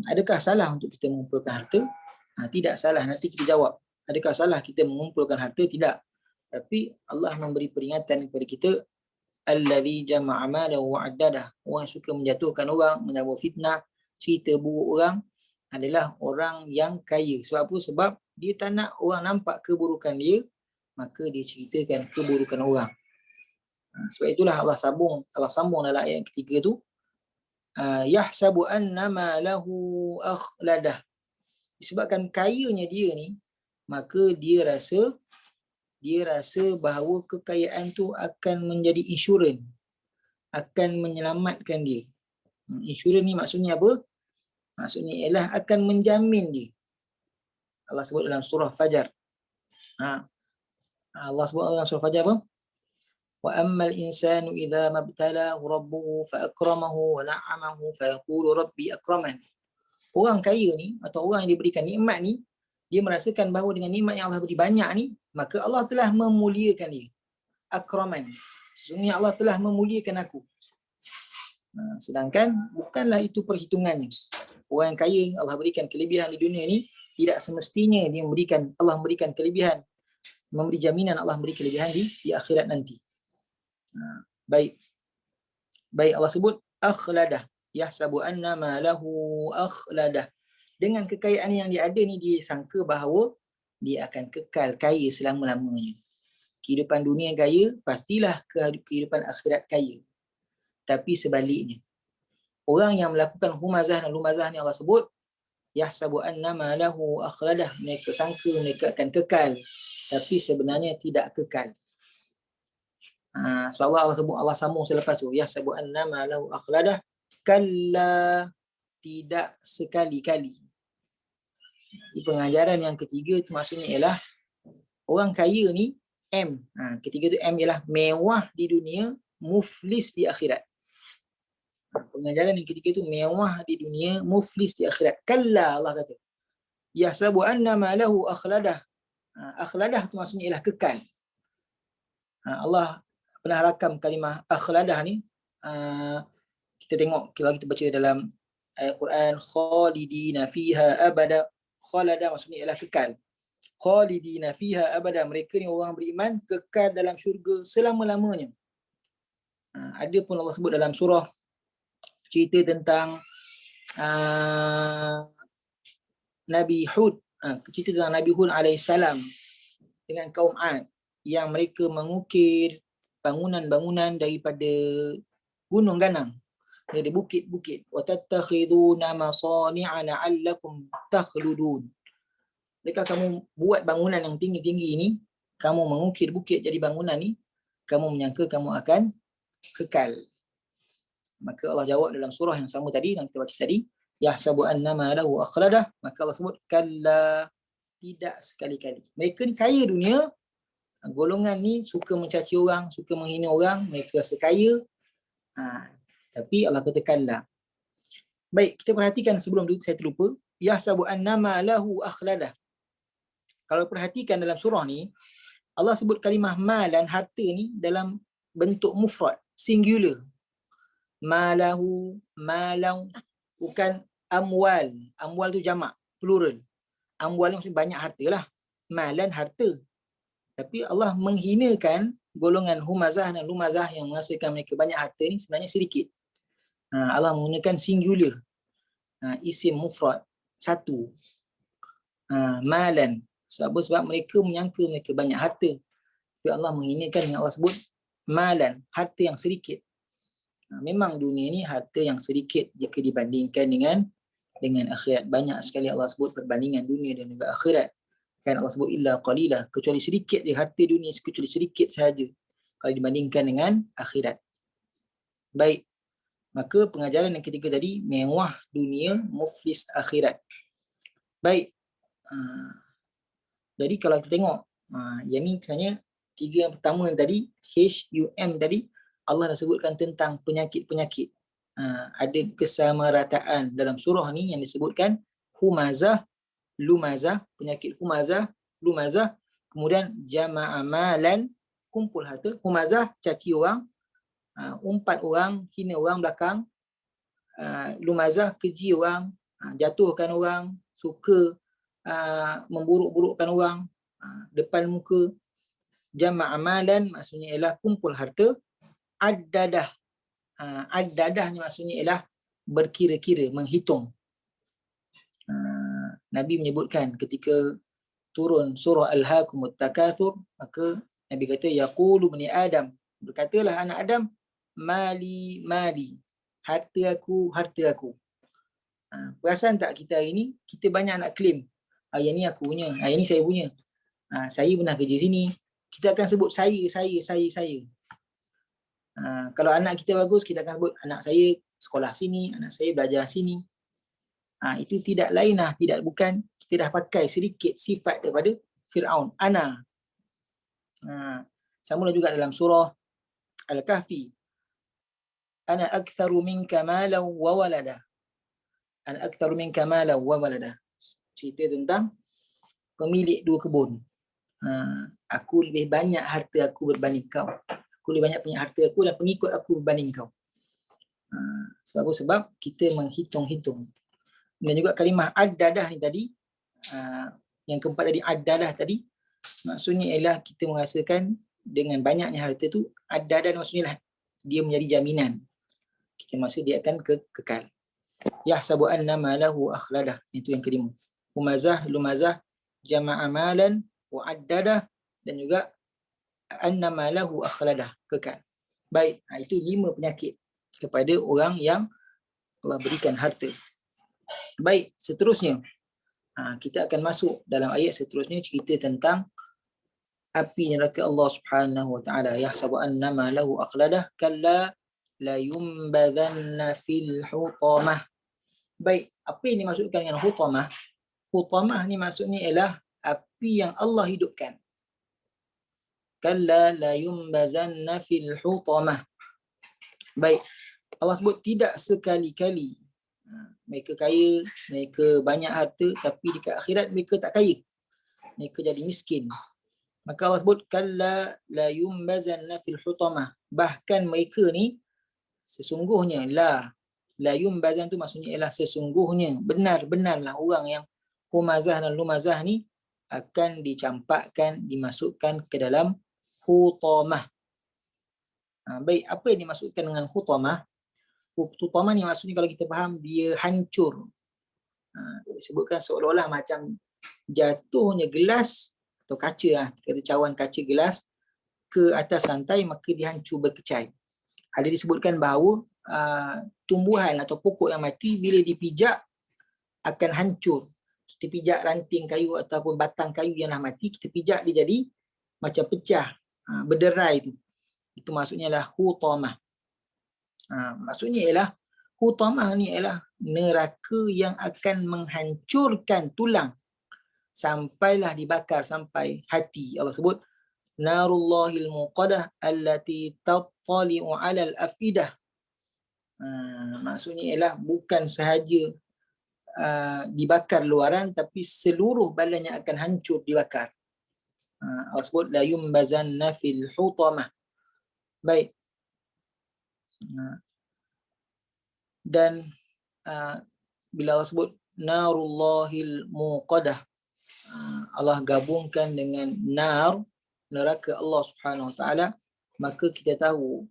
Adakah salah untuk kita mengumpulkan harta? Tidak salah. Nanti kita jawab. Adakah salah kita mengumpulkan harta? Tidak. Tapi Allah memberi peringatan kepada kita, allazi jama'a malan wa addadah, orang suka menjatuhkan orang, menabur fitnah, cerita buruk orang, adalah orang yang kaya. Sebab apa? Sebab dia tak nak orang nampak keburukan dia, maka dia ceritakan keburukan orang. Sebab itulah Allah sambung dalam ayat ketiga tu, yahsabu annama lahu akhladah. Disebabkan kayanya dia ni, maka dia rasa bahawa kekayaan tu akan menjadi insurans, akan menyelamatkan dia. Insurans ni maksudnya apa? Maksudnya ialah akan menjamin dia. Allah sebut dalam surah Fajar. Allah sebut dalam surah Fajar apa? Wa ammal insanu idza mabtalahu rabbuhu fa akramahu wa na'amahu fa yaqulu rabbi akraman. Orang kaya ni atau orang yang diberikan nikmat ni, dia merasakan bahawa dengan nikmat yang Allah beri banyak ni, maka Allah telah memuliakan dia. Akraman. Sesungguhnya Allah telah memuliakan aku. Sedangkan bukanlah itu perhitungannya. Orang yang kaya, Allah berikan kelebihan di dunia ni, tidak semestinya Allah memberikan kelebihan, memberi jaminan Allah memberi kelebihan di akhirat nanti. Baik, Allah sebut akhladah, yahsabu anna ma lahu akhladah. dengan kekayaan yang dia ada ni, dia sangka bahawa dia akan kekal kaya selama-lamanya. Kehidupan dunia kaya, pastilah kehidupan akhirat kaya. Tapi sebaliknya, orang yang melakukan humazah dan lumazah ni Allah sebut, yahsabu annama lahu akhladah, mereka sangka mereka akan kekal, tapi sebenarnya tidak kekal. Sebab Allah sambung selepas tu, yahsabu annama lahu akhladah, kalla, tidak sekali-kali. Pengajaran yang ketiga tu maksudnya ialah orang kaya ni M. Ketiga tu M ialah mewah di dunia, muflis di akhirat. Pengajaran yang ketiga tu mewah di dunia, muflis di akhirat. Kalla, Allah kata. Yahsabu annama lahu akhladah. Akhladah tu maksudnya ialah kekal. Allah pernah rakam kalimah akhladah ni. Kita tengok kalau kita baca dalam ayat Quran, khalidina fiha abada. Khalada maksudnya ialah kekal. Khalidina fiha abada, mereka ni orang beriman kekal dalam syurga selama-lamanya. Ada pun Allah sebut dalam surah cerita tentang Nabi Hud, cerita tentang Nabi Hud alaihissalam dengan kaum Ad yang mereka mengukir bangunan-bangunan daripada gunung ganang, dari bukit-bukit. Wa tattakhiduna masani'a la'allakum takhludun. Mereka kamu buat bangunan yang tinggi-tinggi ini, kamu mengukir bukit jadi bangunan ni, kamu menyangka kamu akan kekal. Maka Allah jawab dalam surah yang sama tadi yang kita baca tadi, yahsabu annama lahu akhladah, maka Allah sebut kalla, tidak sekali-kali. Mereka ni kaya dunia, golongan ni suka mencaci orang, suka menghina orang, mereka rasa kaya. Tapi Allah kata kalla. Baik, kita perhatikan sebelum tu saya terlupa, yahsabu annama lahu akhladah. Kalau perhatikan dalam surah ni, Allah sebut kalimah malan, harta ni dalam bentuk mufrad, singular. Malahu, malau, bukan amwal. Amwal tu jamak, plural. Amwal ni maksudnya banyak harta lah. Malan, harta. Tapi Allah menghinakan golongan humazah dan lumazah yang menghasilkan mereka banyak harta ni sebenarnya sedikit. Allah menggunakan singular. Isim mufrad, satu. Malan. Sebab apa? Sebab mereka menyangka mereka banyak harta. Tapi Allah menghinakan yang Allah sebut malan, harta yang sedikit. Memang dunia ni harta yang sedikit jika dibandingkan dengan akhirat. Banyak sekali Allah sebut perbandingan dunia dan juga akhirat. Kan Allah sebut illa qalila, kecuali sedikit je harta dunia, kecuali sedikit sahaja kalau dibandingkan dengan akhirat. Baik. Maka pengajaran yang ketiga tadi, mewah dunia, muflis akhirat. Baik. Jadi kalau kita tengok, yang ni sebenarnya tiga yang pertama tadi, HUM tadi, Allah dah sebutkan tentang penyakit-penyakit. Ada kesamarataan dalam surah ni yang disebutkan humazah, lumazah, penyakit humazah, lumazah, kemudian jama'a malan, kumpul harta, humazah, caci orang, umpat orang, hina orang belakang, lumazah, keji orang, jatuhkan orang, suka memburuk-burukkan orang depan muka. Jama'a malan maksudnya ialah kumpul harta. Addadah, addadah ni maksudnya ialah berkira-kira, menghitung. Nabi menyebutkan ketika turun surah Alhaakumut Takatsur, maka Nabi kata yaqulu bani Adam, berkatalah anak Adam, mali mali, harta aku, harta aku. Perasan tak kita hari ni, kita banyak nak claim, yang ni aku punya, yang ni saya punya. Saya pernah kerja sini, kita akan sebut saya. Kalau anak kita bagus, kita akan sebut anak saya sekolah sini, anak saya belajar sini. Itu tidak lain lah, bukan, kita dah pakai sedikit sifat daripada Fir'aun, ana. Sama juga dalam surah Al-Kahfi, ana aktsaru minka malan wa walada. Ana aktsaru minka malan wa walada. Cerita tentang pemilik dua kebun. Aku lebih banyak harta aku berbanding kau. Aku lebih banyak punya harta aku dan pengikut aku berbanding kau. Sebab apa? Sebab kita menghitung-hitung. Dan juga kalimah ad-dadah ni tadi, yang keempat tadi, ad-dadah tadi, maksudnya ialah kita merasakan dengan banyaknya harta tu, ad-dadah maksudnya lah dia menjadi jaminan. Kita merasa dia akan kekal. Yahsabu anna malahu akhladah. Itu yang kelima. Lumazah jama'a malan wa addadah, dan juga anna malahu akhladah, kekal. Baik, itu 5 penyakit kepada orang yang Allah berikan harta. Baik, seterusnya kita akan masuk dalam ayat seterusnya, cerita tentang api neraka Allah Subhanahu wa taala. Yahsabu anna malahu akhladah kalla la yumbadhanna fil hutamah. Baik, apa yang dimaksudkan dengan hutamah? Hutamah ni maksudnya ialah api yang Allah hidupkan. Kalla la yumbazanna fil hutamah. Baik, Allah sebut tidak sekali-kali mereka kaya, mereka banyak harta, tapi dekat akhirat mereka tak kaya. Mereka jadi miskin. Maka Allah sebut kalla la yumbazanna fil hutamah. Bahkan mereka ni sesungguhnya la yumbazan tu maksudnya ialah sesungguhnya, benar-benarlah orang yang humazah dan lumazah ni akan dicampakkan, dimasukkan ke dalam hutamah. Baik, apa yang dimaksudkan dengan hutamah? Hutamah ni maksudnya kalau kita faham, dia hancur. Disebutkan seolah-olah macam jatuhnya gelas atau kaca, kita kata cawan kaca gelas ke atas lantai, maka dia hancur berkecai. Ada disebutkan bahawa tumbuhan atau pokok yang mati bila dipijak akan hancur. Kita pijak ranting kayu ataupun batang kayu yang dah mati, kita pijak dia jadi macam pecah, berderai tu. Itu maksudnya lah hutamah. Maksudnya ialah hutamah ni ialah neraka yang akan menghancurkan tulang sampailah dibakar sampai hati. Allah sebut narullahil muqadah allati tattali'u 'alal afidah. Maksudnya ialah bukan sahaja dibakar luaran, tapi seluruh badannya akan hancur dibakar. Allah sebut la yumbazanna fil hutamah. Baik. Dan bila Allah sebut narullahil muqadah, Allah gabungkan dengan nar, neraka Allah Subhanahu wa taala, maka kita tahu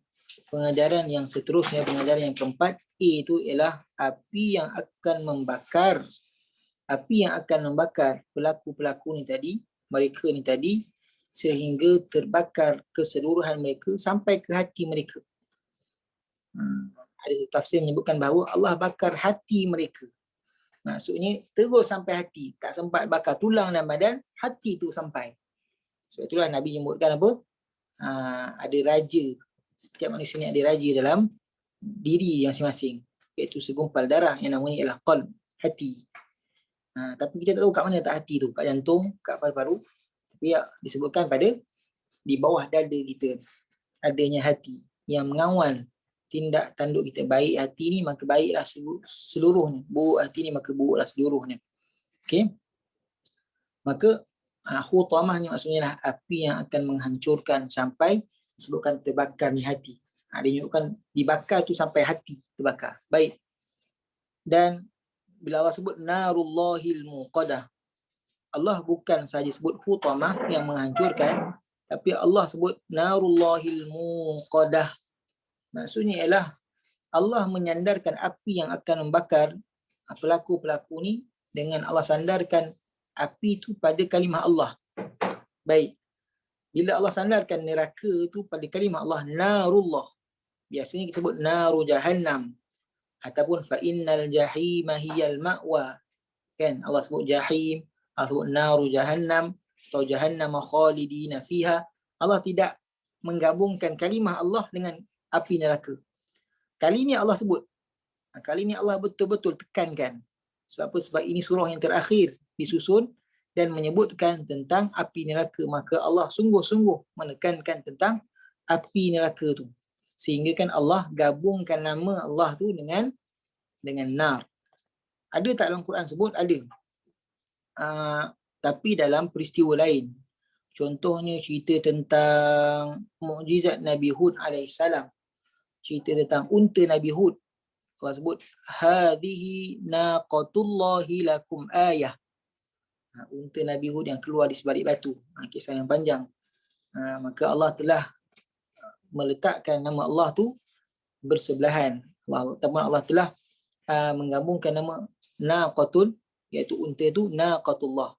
pengajaran yang seterusnya, pengajaran yang keempat, itu ialah api yang akan membakar. Api yang akan membakar pelaku-pelaku ni tadi, mereka ni tadi, sehingga terbakar keseluruhan mereka sampai ke hati mereka. Ada tafsir menyebutkan bahawa Allah bakar hati mereka. Maksudnya terus sampai hati, tak sempat bakar tulang dan badan, hati tu sampai. Sebab itulah Nabi menyebutkan apa? Ada raja. Setiap manusia ni ada raja dalam diri masing-masing, iaitu segumpal darah yang namanya ialah qalb, hati. Tapi kita tak tahu kat mana letak hati tu, kat jantung, kat paru-paru. Tapi ya, disebutkan pada di bawah dada kita adanya hati yang mengawal tindak tanduk kita. Baik hati ni maka baiklah seluruhnya, buruk hati ni maka buruklah seluruhnya. Okey. Maka hutamah ni maksudnya lah api yang akan menghancurkan sampai disebutkan terbakar ni hati. Dia menyebutkan dibakar tu sampai hati terbakar. Baik. Dan bila Allah sebut narullahil muqadah, Allah bukan saja sebut hutamah yang menghancurkan, tapi Allah sebut narullahil muqadah. Maksudnya ialah Allah menyandarkan api yang akan membakar pelaku-pelaku ni, dengan Allah sandarkan api tu pada kalimah Allah. Baik. Bila Allah sandarkan neraka tu pada kalimah Allah, narullah. Biasanya kita sebut naru jahannam ataupun fa innal jahima hiyal ma'wa. Kan Allah sebut jahim, Allah sebut naru jahannam atau jahannam khalidina fiha. Allah tidak menggabungkan kalimah Allah dengan api neraka. Kali ini Allah sebut. Kali ini Allah betul-betul tekankan. Sebab apa? Sebab ini surah yang terakhir disusun dan menyebutkan tentang api neraka. Maka Allah sungguh-sungguh menekankan tentang api neraka tu. Sehingga kan Allah gabungkan nama Allah tu dengan nar. Ada tak dalam Quran sebut? Ada. Tapi dalam peristiwa lain. Contohnya cerita tentang mukjizat Nabi Hud alaihissalam. Cerita tentang unta Nabi Hud. Allah sebut hadhihi naqatullahi lakum ayah. Unta Nabi Hud yang keluar di sebalik batu. Kisah yang panjang. Maka Allah telah meletakkan nama Allah tu bersebelahan. Allah telah menggabungkan nama naqatun, iaitu unta tu naqatullah.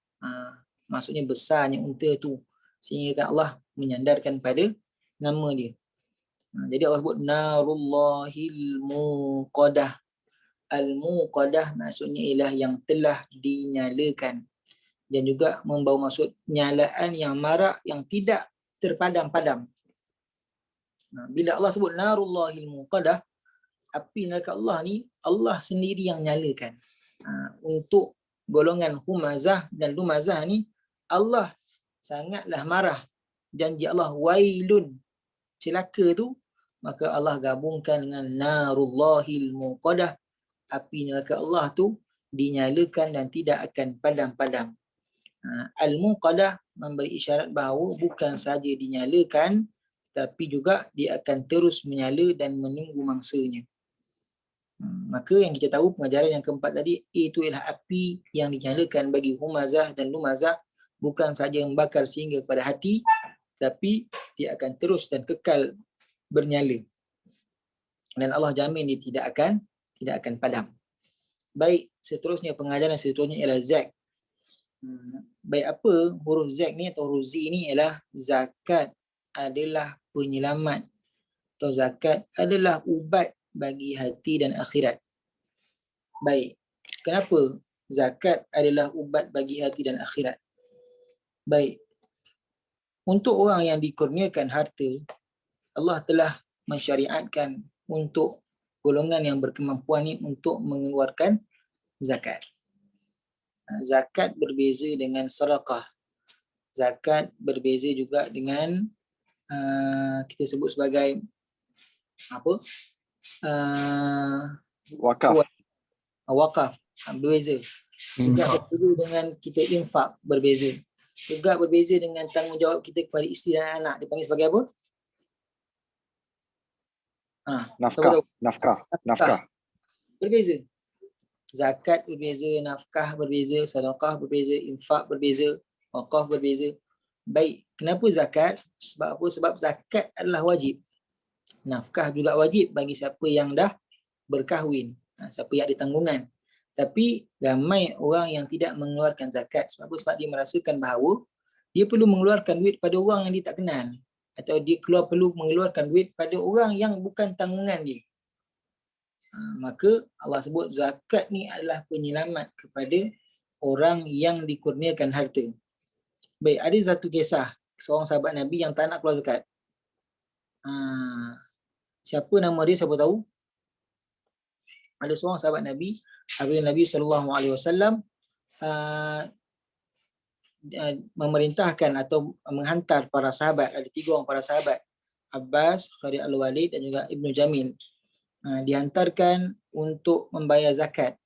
Maksudnya besarnya unta tu, sehingga Allah menyandarkan pada nama dia. Jadi Allah sebut narullahil muqadah. Al-muqadah maksudnya ialah yang telah dinyalakan, dan juga membawa maksud nyalaan yang marak yang tidak terpadam-padam. Bila Allah sebut narullahil muqadah, api neraka Allah ni Allah sendiri yang nyalakan. Untuk golongan humazah dan lumazah ni Allah sangatlah marah, janji Allah wailun, celaka tu, maka Allah gabungkan dengan narullahil muqadah, api neraka Allah tu dinyalakan dan tidak akan padam-padam. Al-muqadah memberi isyarat bahawa bukan sahaja dinyalakan, tapi juga dia akan terus menyala dan menunggu mangsanya. Maka yang kita tahu pengajaran yang keempat tadi, itu ialah api yang dinyalakan bagi humazah dan lumazah, bukan sahaja membakar sehingga kepada hati, tapi dia akan terus dan kekal bernyala. Dan Allah jamin dia tidak akan padam. Baik, seterusnya pengajaran seterusnya ialah zak. Baik, apa huruf zak ni atau huruf Z ni ialah zakat adalah penyelamat, atau zakat adalah ubat bagi hati dan akhirat. Baik, kenapa zakat adalah ubat bagi hati dan akhirat? Baik, untuk orang yang dikurniakan harta, Allah telah mensyariatkan untuk golongan yang berkemampuan ni untuk mengeluarkan zakat. Zakat berbeza dengan sedekah. Zakat berbeza juga dengan kita sebut sebagai apa? Wakaf. Wakaf. Berbeza. Juga berbeza dengan kita infak, berbeza. Juga berbeza dengan tanggungjawab kita kepada isteri dan anak. Dipanggil sebagai apa? Nafkah. Berbeza. Zakat berbeza, nafkah berbeza, sedekah berbeza, infak berbeza, wakaf berbeza. Baik, kenapa zakat? Sebab apa? Sebab zakat adalah wajib. Nafkah juga wajib bagi siapa yang dah berkahwin, siapa yang ada tanggungan. Tapi ramai orang yang tidak mengeluarkan zakat. Sebab apa? Sebab dia merasakan bahawa dia perlu mengeluarkan duit pada orang yang dia tak kenal, atau dia perlu mengeluarkan duit pada orang yang bukan tanggungan dia. Maka Allah sebut zakat ni adalah penyelamat kepada orang yang dikurniakan harta. Baik, ada satu kisah seorang sahabat Nabi yang tak nak keluar zakat. Siapa nama dia, siapa tahu? Ada seorang sahabat Nabi, apabila Nabi SAW memerintahkan atau menghantar para sahabat, ada 3 orang para sahabat, Abbas, Khalid Al-Walid dan juga Ibnu Jamil, dihantarkan untuk membayar zakat,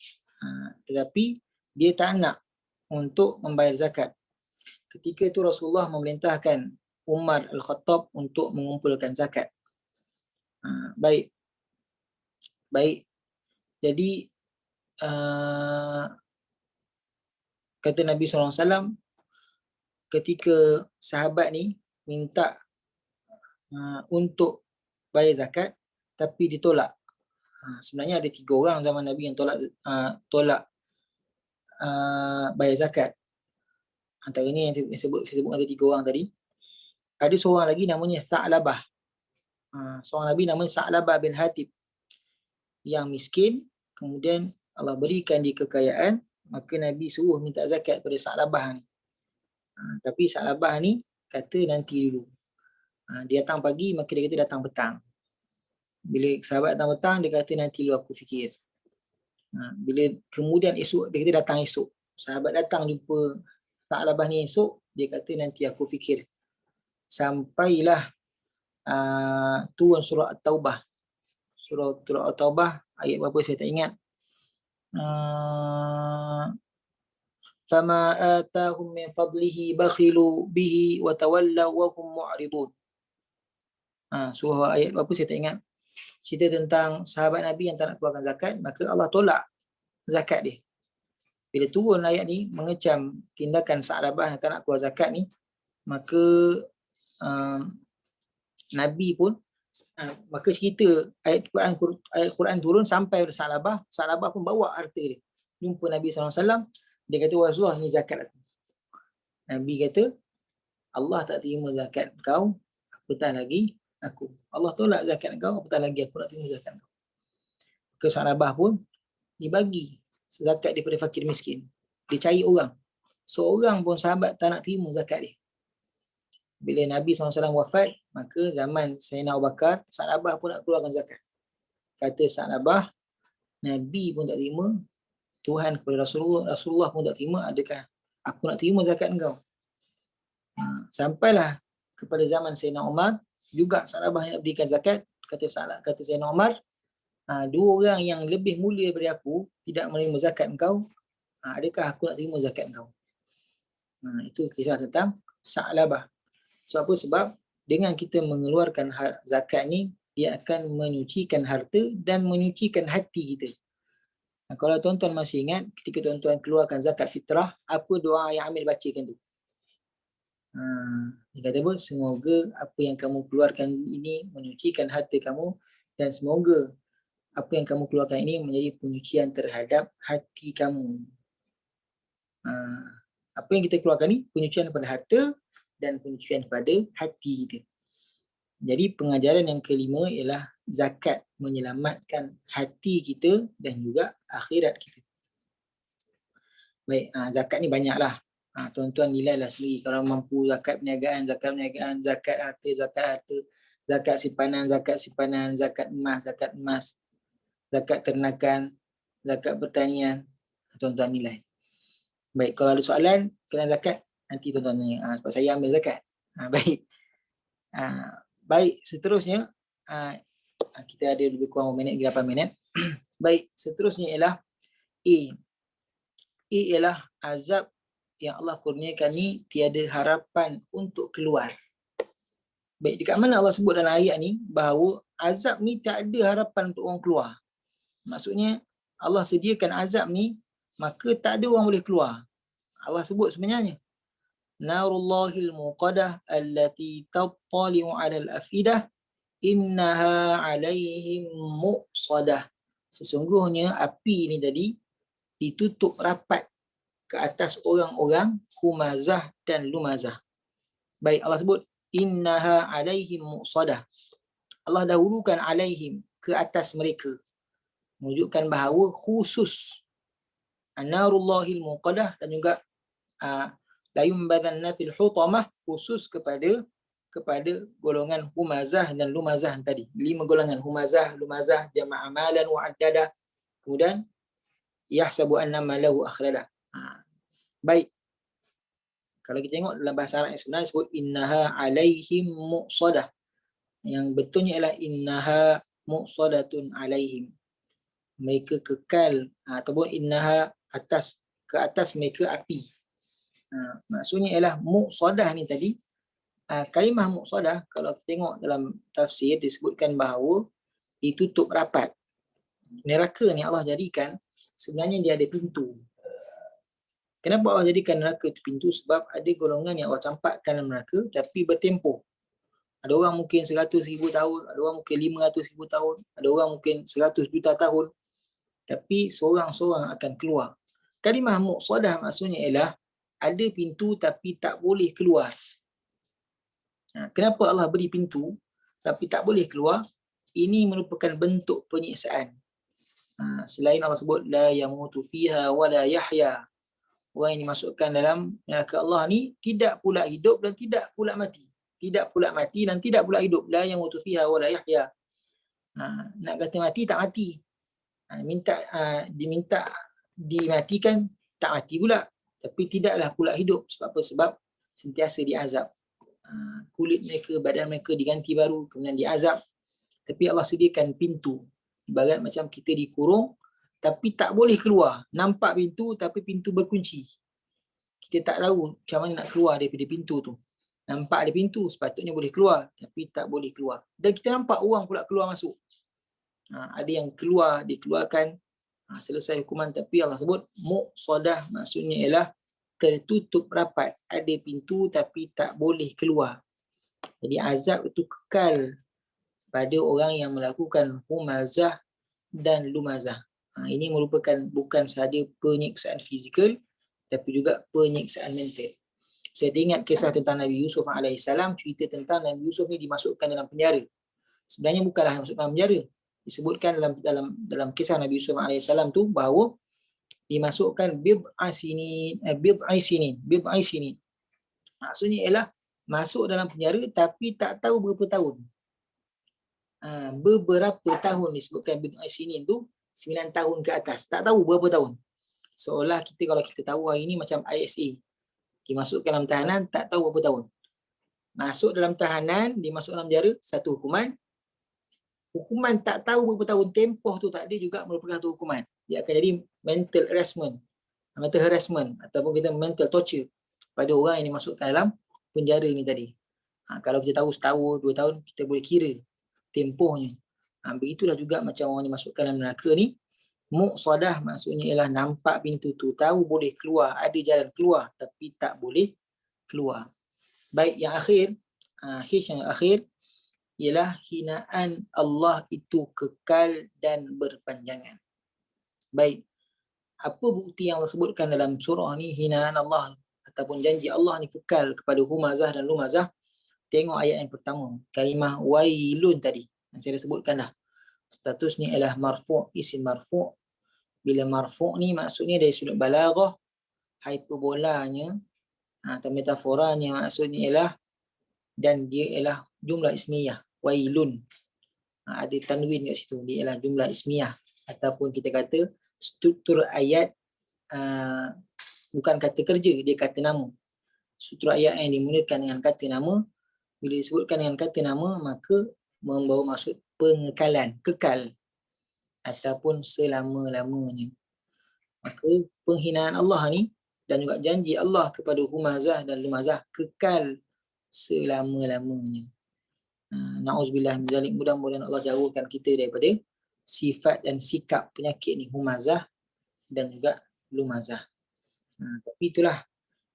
tetapi dia tak nak untuk membayar zakat. Ketika itu Rasulullah memerintahkan Umar Al-Khattab untuk mengumpulkan zakat. Baik. Jadi kata Nabi SAW, ketika sahabat ni minta untuk bayar zakat, tapi ditolak. Sebenarnya ada 3 orang zaman Nabi yang tolak bayar zakat. Antaranya yang saya sebut ada 3 orang tadi. Ada seorang lagi namanya Sa'labah. Seorang Nabi namanya Sa'labah bin Hatib, yang miskin, kemudian Allah berikan dia kekayaan, maka Nabi suruh minta zakat pada Sa'labah ni. Tapi Sa'labah ni kata nanti dulu. Dia datang pagi, maka dia kata datang petang. Bila sahabat datang petang, dia kata nanti dulu aku fikir. Bila kemudian esok, dia kata datang esok. Sahabat datang jumpa Sa'labah ni esok, dia kata nanti aku fikir. Sampailah turun surah At-Taubah. Surah At-Taubah ayat berapa saya tak ingat. Fama atahum min fadlihi bakhilu bihi wa tawallaw wa hum mu'ridun. Surah ayat berapa saya tak ingat. Cerita tentang sahabat Nabi yang tak nak keluarkan zakat, maka Allah tolak zakat dia. Bila turun ayat ni mengecam tindakan Sa'labah yang tak nak keluar zakat ni, maka Nabi pun Maka cerita ayat Quran turun sampai pada Sa'labah. Sa'labah pun bawa harta dia. Jumpa Nabi SAW, dia kata, Rasulullah, ni zakat aku. Nabi kata, Allah tak terima zakat kau, apatah lagi aku. Allah tolak zakat kau, apatah lagi aku nak terima zakat kau. Ke Sa'labah pun dibagi zakat daripada fakir miskin. Dia cari orang. Seorang pun sahabat tak nak terima zakat dia. Bila Nabi SAW wafat, maka zaman Sayyidina Abu Bakar, Sa'labah pun nak keluarkan zakat. Kata Sa'labah, Nabi pun tak terima, Tuhan kepada Rasulullah pun tak terima, adakah aku nak terima zakat engkau? Sampailah kepada zaman Sayyidina Umar, juga Sa'labah nak berikan zakat. Kata Sayyidina Umar, dua orang yang lebih mulia daripada aku tidak menerima zakat engkau, adakah aku nak terima zakat engkau? Itu kisah tentang Sa'labah. Sebab apa? Sebab dengan kita mengeluarkan zakat ni, dia akan menyucikan harta dan menyucikan hati kita. Kalau tuan-tuan masih ingat, ketika tuan-tuan keluarkan zakat fitrah, apa doa yang Amir bacakan tu? Dia kata apa? Semoga apa yang kamu keluarkan ini menyucikan hati kamu, dan semoga apa yang kamu keluarkan ini menjadi penyucian terhadap hati kamu. Apa yang kita keluarkan ni, penyucian pada harta dan penyucian pada hati kita. Jadi pengajaran yang kelima ialah zakat menyelamatkan hati kita dan juga akhirat kita. Baik, zakat ni banyaklah. Tuan-tuan nilailah sendiri. Kalau mampu zakat perniagaan, zakat harta, zakat simpanan, zakat emas, zakat ternakan, zakat pertanian. Tuan-tuan nilai. Baik, kalau ada soalan tentang zakat, nanti tuan-tuan tanya. Sebab saya ambil zakat. Baik. Baik, seterusnya kita ada lebih kurang 8 minit. Baik, seterusnya ialah A. A ialah azab yang Allah kurniakan ni tiada harapan untuk keluar. Baik, dekat mana Allah sebut dalam ayat ni bahawa azab ni tak ada harapan untuk orang keluar. Maksudnya Allah sediakan azab ni, maka tak ada orang boleh keluar. Allah sebut sebenarnya, Narullahil muqadah allati tattali'u 'alal afidah innaha 'alaihim muqsadah. Sesungguhnya api ni tadi ditutup rapat ke atas orang-orang humazah dan lumazah. Baik, Allah sebut innaha 'alaihim muqsadah. Allah dahulukan 'alaihim, ke atas mereka, menunjukkan bahawa khusus Narullahil muqadah dan juga la yumbadanna fil hutamah, khusus kepada golongan humazah dan lumazah tadi. 5 golongan, humazah, lumazah, jama' amalan wa addada, kemudian yahsabu anna malahu akhlada. Baik, kalau kita tengok dalam bahasa Arab yang sebenarnya disebut innaha alaihim muqsadah. Yang betulnya ialah innaha muqsadatun alaihim. Mereka kekal, ataupun innaha ke atas mereka api. Maksudnya ialah muqsadah ni tadi, kalimah muqsadah kalau kita tengok dalam tafsir disebutkan bahawa ditutup rapat. Neraka ni Allah jadikan sebenarnya dia ada pintu. Kenapa Allah jadikan neraka itu pintu? Sebab ada golongan yang Allah campakkan dalam neraka tapi bertempoh. Ada orang mungkin 100,000 tahun, ada orang mungkin 500,000 tahun, ada orang mungkin 100 juta tahun, tapi seorang-seorang akan keluar. Kalimah muqsadah maksudnya ialah ada pintu tapi tak boleh keluar. Kenapa Allah beri pintu tapi tak boleh keluar? Ini merupakan bentuk penyiksaan. Selain Allah sebut la yamutu fiha wa la yahya. Orang yang dimasukkan dalam neraka Allah ni tidak pula hidup dan tidak pula mati. Tidak pula mati dan tidak pula hidup. La yamutu fiha wa la yahya. Nak kata mati tak mati. Diminta dimatikan tak mati pula. Tapi tidaklah pula hidup. Sebab apa? Sebab sentiasa diazab. Kulit mereka, badan mereka diganti baru, kemudian diazab. Tapi Allah sediakan pintu. Ibarat macam kita dikurung, tapi tak boleh keluar. Nampak pintu, tapi pintu berkunci. Kita tak tahu macam mana nak keluar daripada pintu tu. Nampak ada pintu, sepatutnya boleh keluar, tapi tak boleh keluar. Dan kita nampak orang pula keluar masuk. Ada yang keluar, dikeluarkan, selesai hukuman, tapi Allah sebut muqsadah, maksudnya ialah tertutup rapat, ada pintu tapi tak boleh keluar. Jadi azab itu kekal pada orang yang melakukan humazah dan lumazah. Ini merupakan bukan sahaja penyiksaan fizikal tapi juga penyiksaan mental. Saya ingat kisah tentang Nabi Yusuf alaihissalam, cerita tentang Nabi Yusuf ni dimasukkan dalam penjara. Sebenarnya bukanlah masuk dalam penjara. Disebutkan dalam kisah Nabi Yusuf alaihissalam tu bahawa dimasukkan bid'ai sinin. Maksudnya ialah masuk dalam penjara tapi tak tahu berapa tahun. Beberapa tahun disebutkan bid'ai sinin tu 9 tahun ke atas. Tak tahu berapa tahun. Seolah kita kalau kita tahu hari ni macam ISA. Dimasukkan dalam tahanan tak tahu berapa tahun. Masuk dalam tahanan, dimasuk dalam penjara, satu hukuman. Hukuman tak tahu berapa tahun, tempoh tu tak ada juga merupakan satu hukuman. Dia akan jadi mental harassment ataupun kita mental torture pada orang yang dimasukkan dalam penjara ni tadi. Kalau kita tahu setahun, 2 tahun, kita boleh kira tempohnya. Begitulah juga macam orang dimasukkan dalam neraka ni. Muqsadah maksudnya ialah nampak pintu tu, tahu boleh keluar, ada jalan keluar tapi tak boleh keluar. Baik, yang akhir, yang akhir ialah hinaan Allah itu kekal dan berpanjangan. Baik, apa bukti yang Allah sebutkan dalam surah ni hinaan Allah ataupun janji Allah ni kekal kepada humazah dan lumazah? Tengok ayat yang pertama, kalimah wailun tadi yang saya dah sebutkan dah. Statusnya ialah marfu', isim marfu'. Bila marfu' ni maksudnya dari sudut balaghah, hyperbolanya atau metaforanya maksudnya ialah, dan dia ialah jumlah ismiyah, wailun. Ada tanwin kat situ, dia ialah jumlah ismiyah. Ataupun kita kata struktur ayat bukan kata kerja, dia kata nama. Struktur ayat yang dimulakan dengan kata nama, bila disebutkan dengan kata nama maka membawa maksud pengekalan, kekal ataupun selama-lamanya. Maka penghinaan Allah ni dan juga janji Allah kepada humazah dan lumazah kekal selama-lamanya. Na'udzubillah min zalik, mudah-mudahan Allah jauhkan kita daripada sifat dan sikap penyakit ni, humazah dan juga lumazah. Tapi itulah,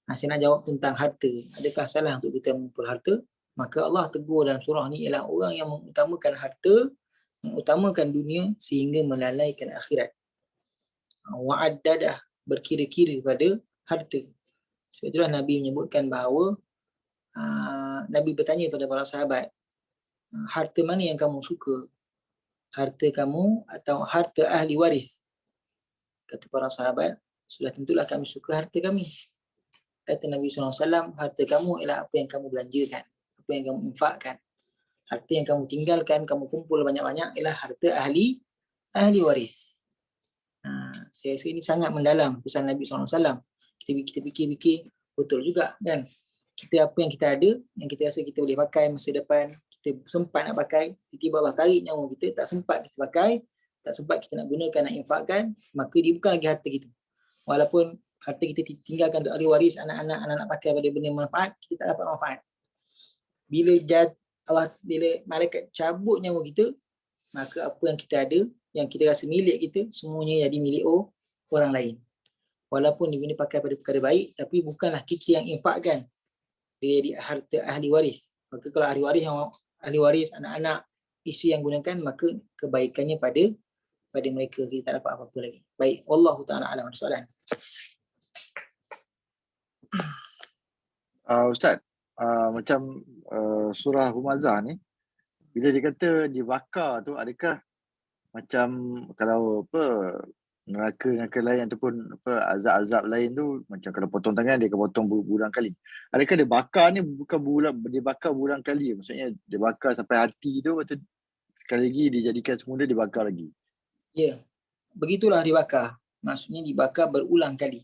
saya nak jawab tentang harta. Adakah salah untuk kita mengumpul harta? Maka Allah tegur dalam surah ni ialah orang yang mengutamakan harta, mengutamakan dunia sehingga melalaikan akhirat. Wa'addadah, berkira-kira pada harta. Sebab itulah Nabi menyebutkan bahawa Nabi bertanya kepada para sahabat, harta mana yang kamu suka? Harta kamu atau harta ahli waris? Kata para sahabat, sudah tentulah kami suka harta kami. Kata Nabi SAW, harta kamu ialah apa yang kamu belanjakan, apa yang kamu infakkan. Harta yang kamu tinggalkan, kamu kumpul banyak-banyak ialah harta ahli waris. Saya rasa ini sangat mendalam pesan Nabi SAW. Kita fikir-fikir, betul juga kan? Kita apa yang kita ada, yang kita rasa kita boleh pakai masa depan, kita sempat nak pakai, tiba-tiba Allah tarik nyawa kita, tak sempat kita pakai, tak sempat kita nak gunakan, nak infakkan, maka dia bukan lagi harta kita. Walaupun harta kita tinggalkan untuk ahli waris, anak-anak pakai pada benda manfaat, kita tak dapat manfaat. Bila malaikat cabut nyawa kita, maka apa yang kita ada, yang kita rasa milik kita, semuanya jadi milik orang lain. Walaupun dia pakai pada perkara baik, tapi bukanlah kita yang infakkan. Dia jadi harta ahli waris. Maka kalau ahli waris, anak-anak, isteri yang gunakan, maka kebaikannya pada mereka, kita tak dapat apa-apa lagi. Baik, wallahu ta'ala a'lam soalan. Ustaz, macam surah Humazah ni, bila dia kata dibakar tu, adakah macam kalau neraka lain ataupun azab-azab lain tu, macam kalau potong tangan dia akan potong berulang kali. Adakah dia bakar ni bukan dia bakar berulang kali? Maksudnya dia bakar sampai hati tu, atau sekali lagi dijadikan semula dibakar lagi? Ya, begitulah dibakar. Maksudnya dibakar berulang kali.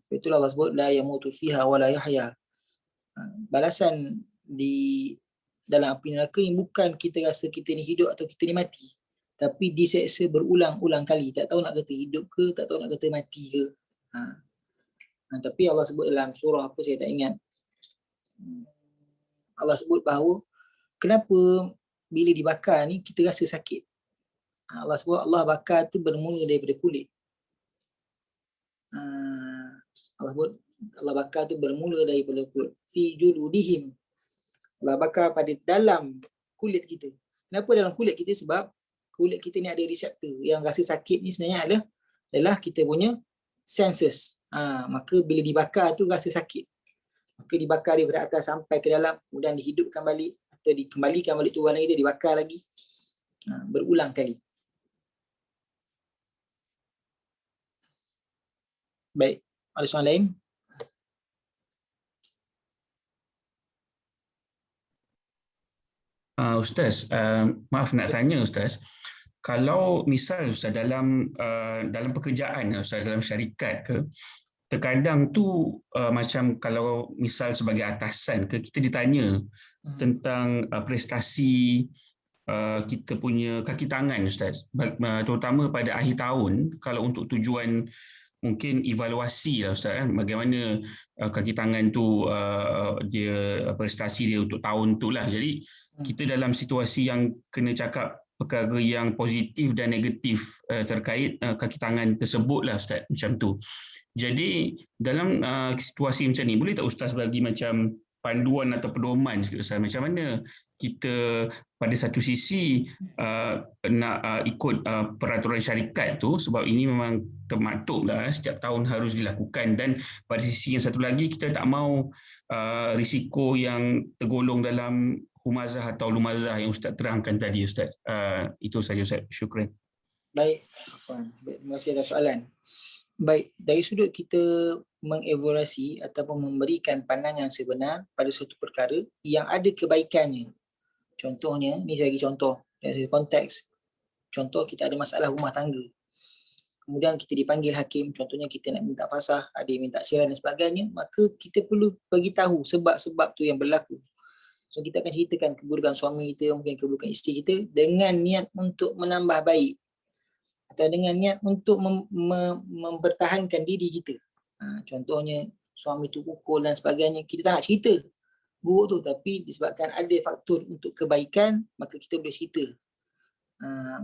Itulah Allah sebut la yamutu fiha wa la yahya. Balasan di dalam api neraka ni bukan kita rasa kita ni hidup atau kita ni mati, tapi diseksa berulang-ulang kali. Tak tahu nak kata hidup ke, tak tahu nak kata mati ke. Tapi Allah sebut dalam surah apa saya tak ingat. Allah sebut bahawa kenapa bila dibakar ni kita rasa sakit. Allah sebut Allah bakar tu bermula daripada kulit. Allah sebut Allah bakar tu bermula daripada kulit. Fi juludihim. Allah bakar pada dalam kulit kita. Kenapa dalam kulit kita? Sebab kulit kita ni ada reseptor yang rasa sakit ni sebenarnya adalah kita punya senses. Maka bila dibakar tu rasa sakit. Maka dibakar daripada atas sampai ke dalam, kemudian dihidupkan balik atau dikembalikan balik tubuh kita, dibakar lagi. Berulang kali. Baik, ada soalan lain? Ustaz, maaf nak tanya Ustaz, kalau misal Ustaz dalam pekerjaan Ustaz, dalam syarikat ke, terkadang tu macam kalau misal sebagai atasan ke, kita ditanya tentang prestasi kita punya kaki tangan Ustaz, terutama pada akhir tahun, kalau untuk tujuan mungkin evaluasi lah Ustaz, bagaimana kaki tangan tu dia prestasi dia untuk tahun tu lah. Jadi kita dalam situasi yang kena cakap perkara yang positif dan negatif terkait kaki tangan tersebut lah Ustaz, macam tu. Jadi dalam situasi macam ni, boleh tak Ustaz bagi macam panduan atau pedoman sikit Ustaz, macam mana kita pada satu sisi nak ikut peraturan syarikat tu, sebab ini memang termaktub dah setiap tahun harus dilakukan, dan pada sisi yang satu lagi kita tak mau risiko yang tergolong dalam humazah atau lumazah yang Ustaz terangkan tadi Ustaz. Itu saja Ustaz. Syukran. Baik, terima kasih atas soalan. Baik, dari sudut kita mengevaluasi ataupun memberikan pandangan sebenar pada suatu perkara yang ada kebaikannya. Contohnya, ni saya bagi contoh dari konteks. Contoh, kita ada masalah rumah tangga. Kemudian kita dipanggil hakim, contohnya kita nak minta fasah, ada yang minta cerai dan sebagainya, maka kita perlu bagi tahu sebab-sebab tu yang berlaku. So kita akan ceritakan keburukan suami kita, mungkin keburukan isteri kita dengan niat untuk menambah baik atau dengan niat untuk mempertahankan diri kita. Contohnya suami tu pukul dan sebagainya, kita tak nak cerita buruk tu, tapi disebabkan ada faktor untuk kebaikan, maka kita boleh cerita.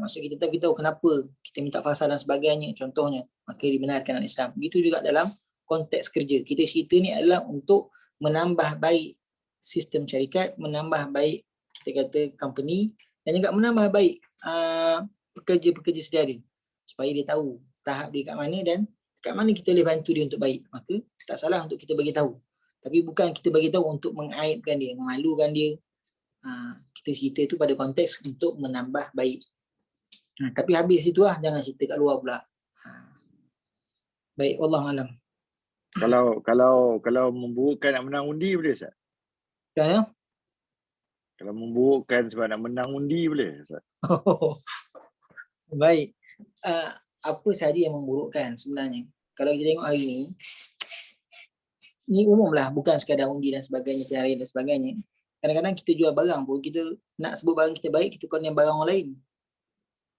Maksud kita tahu kenapa kita minta fasal dan sebagainya, contohnya, maka dibenarkan dalam Islam. Begitu juga dalam konteks kerja. Kita cerita ni adalah untuk menambah baik sistem syarikat, menambah baik kita kata company, dan juga menambah baik pekerja-pekerja sediada, supaya dia tahu tahap dia kat mana dan kat mana kita boleh bantu dia untuk baik. Maka tak salah untuk kita bagi tahu. Tapi bukan kita bagi tahu untuk mengaibkan dia, memalukan dia. Kita cerita tu pada konteks untuk menambah baik. Tapi habis situ lah, jangan cerita kat luar pula. Baik, wallahualam. Kalau memburukkan nak menang undi boleh Ustaz? Macam Kalau memburukkan sebab nak menang undi boleh Ustaz? Baik. Apa sahaja yang memburukkan sebenarnya? Kalau kita tengok hari ni umum lah, bukan sekadar undi dan sebagainya, penarian dan sebagainya. Kadang-kadang kita jual barang pun, kita nak sebut barang kita baik, kita condemn barang orang lain.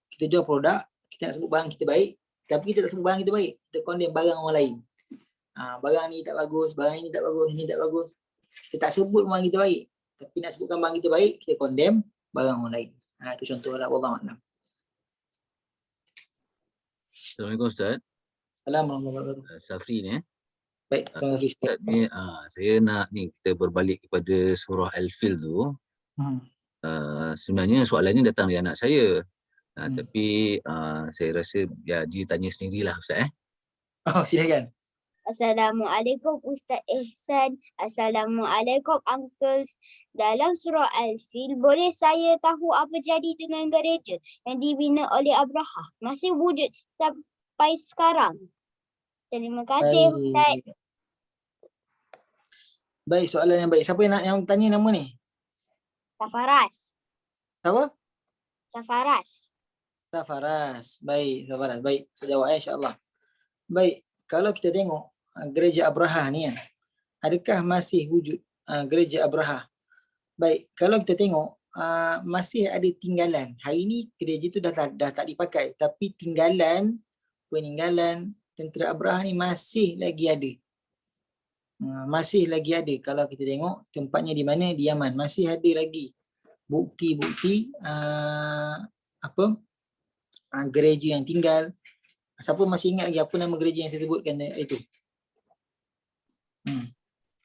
Kita jual produk, kita nak sebut barang kita baik, tapi kita tak sebut barang kita baik, kita condemn barang orang lain. Barang ni tak bagus, barang ni tak bagus, ni tak bagus. Kita tak sebut barang kita baik, tapi nak sebutkan barang kita baik, kita condemn barang orang lain. Itu contoh lah, wallahualam. Assalamualaikum Ustaz. Assalamualaikum. Safri ni. Baik, tuan Hafiz. Ustaz ni, saya nak ni kita berbalik kepada surah Al-Fil tu. Sebenarnya soalan ni datang dari anak saya. Tapi saya rasa ya dia tanya sendirilah Ustaz. Silakan. Assalamualaikum Ustaz Ihsan. Assalamualaikum Uncle. Dalam surah Al-Fil, boleh saya tahu apa jadi dengan gereja yang dibina oleh Abraha? Masih wujud sampai sekarang? Terima kasih Ustaz. Baik, soalan yang baik. Siapa yang tanya nama ni? Safaras. Siapa? Safaras. Safaras. Baik, Safaras. Baik, saya jawab insya-Allah. Baik, kalau kita tengok gereja Abraha ni kan, adakah masih wujud gereja Abraha? Baik, kalau kita tengok masih ada tinggalan. Hari ni gereja tu dah tak dipakai, tapi peninggalan tentera Abraha ni masih lagi ada. Masih lagi ada. Kalau kita tengok tempatnya di mana, di Yaman, masih ada lagi bukti-bukti gereja yang tinggal. Siapa masih ingat lagi apa nama gereja yang saya sebutkan itu?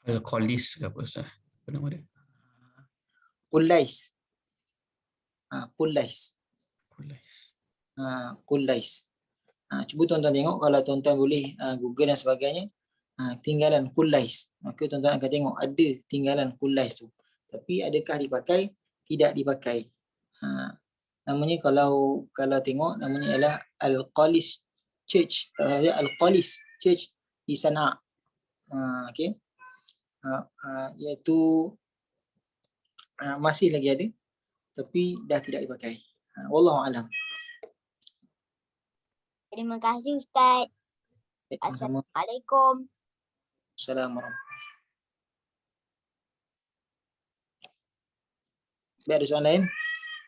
Al-Qalis ke apa Ustaz? Apa nama dia? Qulais. Kullais. Kullais. Cuba tuan-tuan tengok, kalau tuan-tuan boleh Google dan sebagainya, tinggalan kullais. Maka tuan-tuan akan tengok ada tinggalan kullais tu. Tapi adakah dipakai? Tidak dipakai. Namanya kalau tengok, namanya ialah Al-Qalis Church. Al-Qalis Church di Sana'a. Okey. Iaitu masih lagi ada tapi dah tidak dipakai. Wallahu a'lam. Terima kasih Ustaz. Assalamualaikum. Assalamualaikum. Ada soalan lain?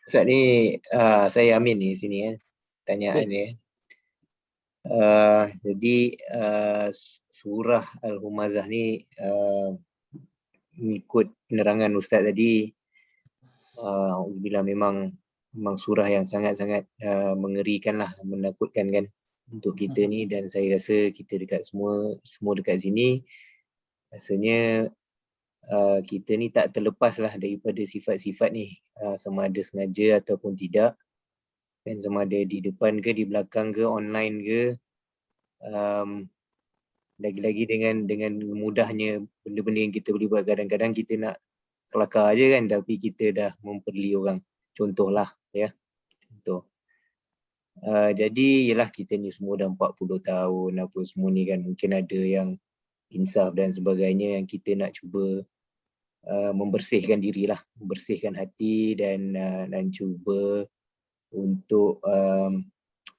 Ustaz ni saya Amin ni sini tanyaan ni. Jadi surah Al-Humazah ni mengikut penerangan Ustaz tadi, memang surah yang sangat-sangat mengerikan lah, menakutkan kan untuk kita ni, dan saya rasa kita dekat semua dekat sini rasanya kita ni tak terlepas lah daripada sifat-sifat ni, sama ada sengaja ataupun tidak, kan, sama ada di depan ke, di belakang ke, online ke, lagi-lagi dengan mudahnya benda-benda yang kita boleh buat. Kadang-kadang kita nak kelakar je kan, tapi kita dah memperli orang. Contohlah ya, contoh. Jadi yelah, kita ni semua dah 40 tahun apa semua ni kan, mungkin ada yang insaf dan sebagainya, yang kita nak cuba membersihkan diri lah, membersihkan hati dan cuba untuk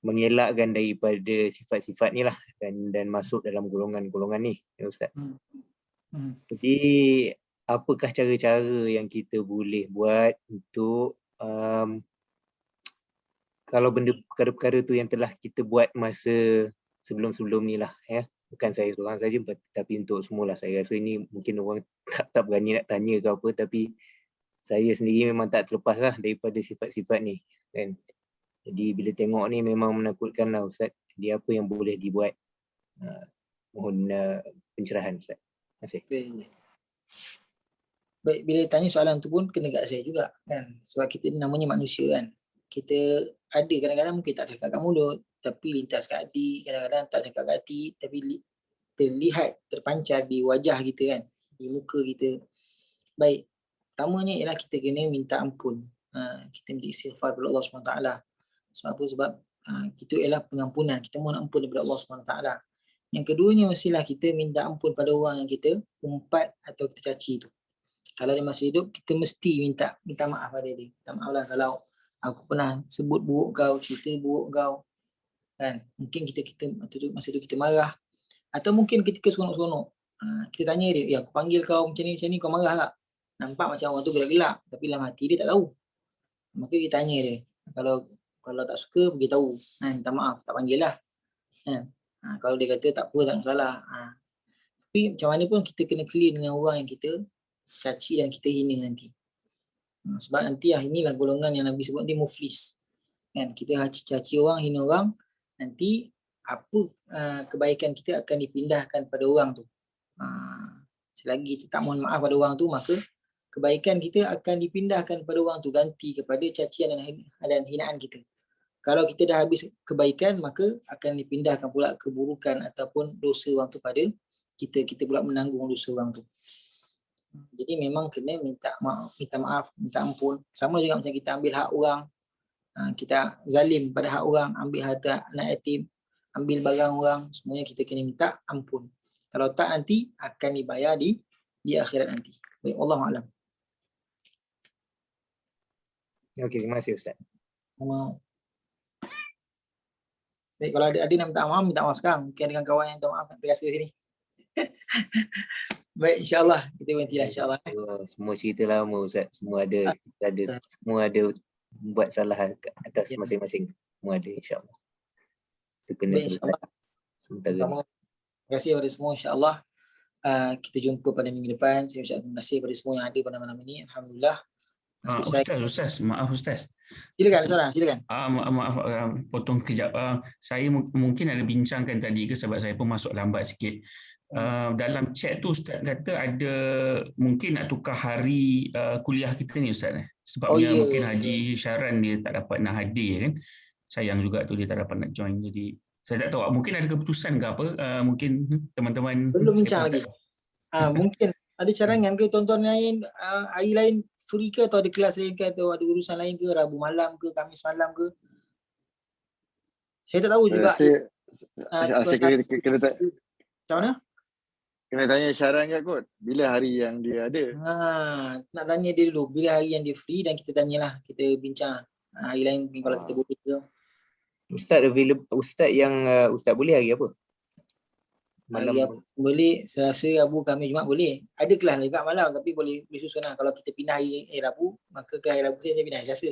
mengelakkan daripada sifat-sifat ni lah, dan masuk dalam golongan-golongan ni ya Ustaz. Jadi apakah cara-cara yang kita boleh buat untuk kalau benda perkara-perkara tu yang telah kita buat masa sebelum-sebelum ni lah ya, bukan saya seorang saja tapi untuk semualah. Saya rasa ni mungkin orang tak berani nak tanya ke apa, tapi saya sendiri memang tak terlepas lah daripada sifat-sifat ni kan. Jadi bila tengok ni memang menakutkan lah Ustaz. Jadi apa yang boleh dibuat? Mohon pencerahan Ustaz. Terima kasih. Baik, bila tanya soalan tu pun kena kat saya juga kan. Sebab kita ni namanya manusia kan. Kita ada kadang-kadang mungkin tak cakap kat mulut, tapi lintas kat hati. Kadang-kadang tak cakap kat hati, tapi terlihat, terpancar di wajah kita kan, di muka kita. Baik, pertamanya ialah kita kena minta ampun. Kita minta istighfar kepada Allah SWT. Sebab apa? Sebab itu ialah pengampunan. Kita mohon ampun daripada Allah SWT. Yang keduanya mestilah kita minta ampun pada orang yang kita umpat atau kita caci tu. Kalau dia masih hidup, kita mesti minta maaf pada dia. Minta maaf lah kalau aku pernah sebut buruk kau, cerita buruk kau. Kan? Mungkin kita masa tu kita marah. Atau mungkin ketika seronok-seronok, kita tanya dia, aku panggil kau macam ni, kau marah tak? Nampak macam orang tu gelak-gelak, tapi dalam hati dia tak tahu. Maka kita tanya dia, kalau tak suka, beritahu. Minta maaf, tak panggil lah. Kalau dia kata tak apa, tak masalah. Tapi macam mana pun kita kena clear dengan orang yang kita caci dan kita hina nanti. Sebab nanti inilah golongan yang Nabi sebut nanti muflis. Kan? Kita caci orang, hina orang, nanti apa kebaikan kita akan dipindahkan pada orang tu. Selagi kita tak mohon maaf pada orang tu, maka kebaikan kita akan dipindahkan pada orang tu, ganti kepada cacian dan hinaan kita. Kalau kita dah habis kebaikan, maka akan dipindahkan pula keburukan ataupun dosa orang tu pada kita. Kita pula menanggung dosa orang tu. Jadi memang kena minta maaf, minta ampun. Sama juga macam kita ambil hak orang, kita zalim pada hak orang, ambil harta anak yatim, ambil barang orang, semuanya kita kena minta ampun. Kalau tak nanti akan dibayar di akhirat nanti. Baik, Wallahualam. Okey, terima kasih Ustaz. Baik, kalau ada nak minta maaf sekarang. Mungkin dengan kawan yang minta maaf nak terasa sini. Baik, insyaAllah kita berhentilah insyaAllah. Semua cerita lama Ustaz, semua ada buat salah atas masing-masing. Semua ada insyaAllah. Itu kena selesai sementara. Terima kasih kepada semua insyaAllah. Kita jumpa pada minggu depan. Saya ucapkan terima kasih kepada semua yang ada pada malam ini. Alhamdulillah. Ustaz, maaf Ustaz. Silakan. Maaf, potong kejap. Saya mungkin ada bincangkan tadi ke, sebab saya pun masuk lambat sikit. Dalam chat tu Ustaz kata ada mungkin nak tukar hari kuliah kita ni Ustaz. Sebabnya ya. mungkin Haji Syaran dia tak dapat nak hadir kan. Sayang juga tu dia tak dapat nak join. Jadi saya tak tahu mungkin ada keputusan ke apa. Mungkin teman-teman Belum saya bincang pun lagi. Mungkin ada cadangan ke tuan-tuan lain, hari lain free ke atau ada kelas lain ke atau ada urusan lain ke, Rabu malam ke, Khamis malam ke? Saya tak tahu juga. Saya Tuan kena macam mana? kena tanya Syaran kat kot. Bila hari yang dia ada? Nak tanya dia dulu bila hari yang dia free dan kita tanyalah, kita bincang. Hari lain mungkin kalau kita boleh ke. Ustaz yang Ustaz boleh hari apa? Hari apa boleh, Selasa, Rabu, Khamis, Jumaat boleh. Ada kelas juga malam tapi boleh susun lah. Kalau kita pindah hari Rabu, maka kelas hari Rabu saya pindah hari Selasa.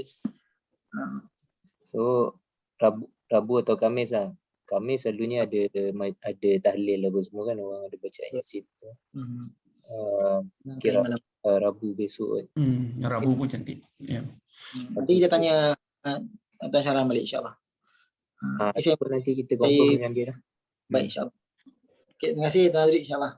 So Rabu atau Khamis lah. Khamis selalunya ada tahlil apa semua kan, orang ada baca Yasin tu. Kira Rabu besok. Rabu pun cantik. Ya. Nanti kita tanya Tuan Syaran balik insya-Allah. Nanti kita confirm dengan dia lah. Baik insya-Allah. Okay, terima kasih Tuan Azri insya-Allah.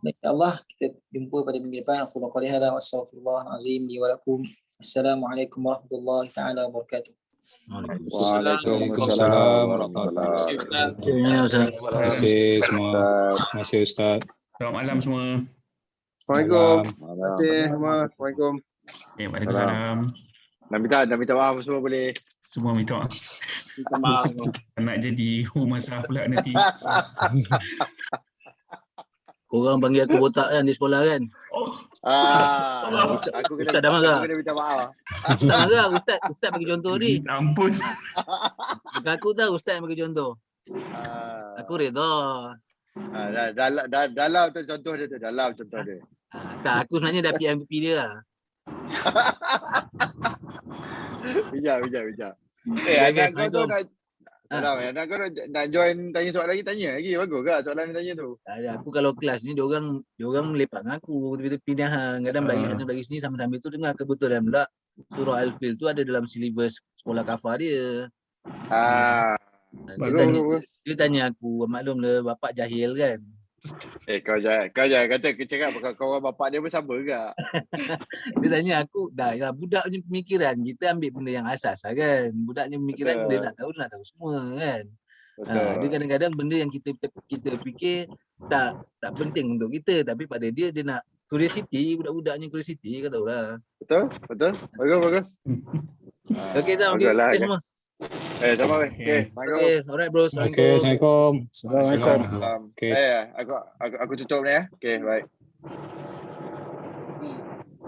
Baik insya-Allah kita jumpa pada minggu depan. Aku qouli hadza wa astaghfirullahalazim li wa lakum. Assalamualaikum warahmatullahi taala wabarakatuh. Waalaikumsalam warahmatullahi Terima kasih semua. Terima kasih Ustaz. Selamat malam semua. Assalamualaikum. Terima kasih semua. Assalamualaikum. Waalaikumsalam. Dah minta maaf semua boleh. Semua minta maaf. Minta maaf. Nak jadi humasah pula nanti. Orang panggil aku botak kan di sekolah kan. Aku Ustaz dah marah. Aku kena minta maaf. Ustaz marah, Ustaz bagi contoh ni. Ampun. Bukan aku tahu Ustaz yang bagi contoh. Aku reda. Dalam tu contoh dia tu. Dalam contoh dia. Tak, aku sebenarnya dah PMVP dia lah. Bijak. Anak kau tu anak kau nak join tanya soalan lagi, tanya lagi. Bagus ke soalan dia tanya tu? Tak ada, aku kalau kelas ni diorang melepak dengan aku. Tiba-tiba pindah. Kadang bagi sini sambil-sambil tu dengar kebetulan pula surah Al-Fil tu ada dalam silibus sekolah kafar dia. Dia tanya aku, maklumlah bapak jahil kan. Kau jangan kata cakap kau orang bapak dia pun sama ke? Dia tanya aku, dah budak punya pemikiran, kita ambil benda yang asas lah kan. Budaknya pemikiran dia nak tahu semua kan. Dia kadang-kadang benda yang kita fikir tak penting untuk kita, tapi pada dia nak curiosity, budak-budaknya curiosity, kau tahu lah. Betul. Bagus. Okey Zam, okey semua. Sama weh. Okey, alright bro. Assalamualaikum. Aku tutup ni ya. Okey, baik.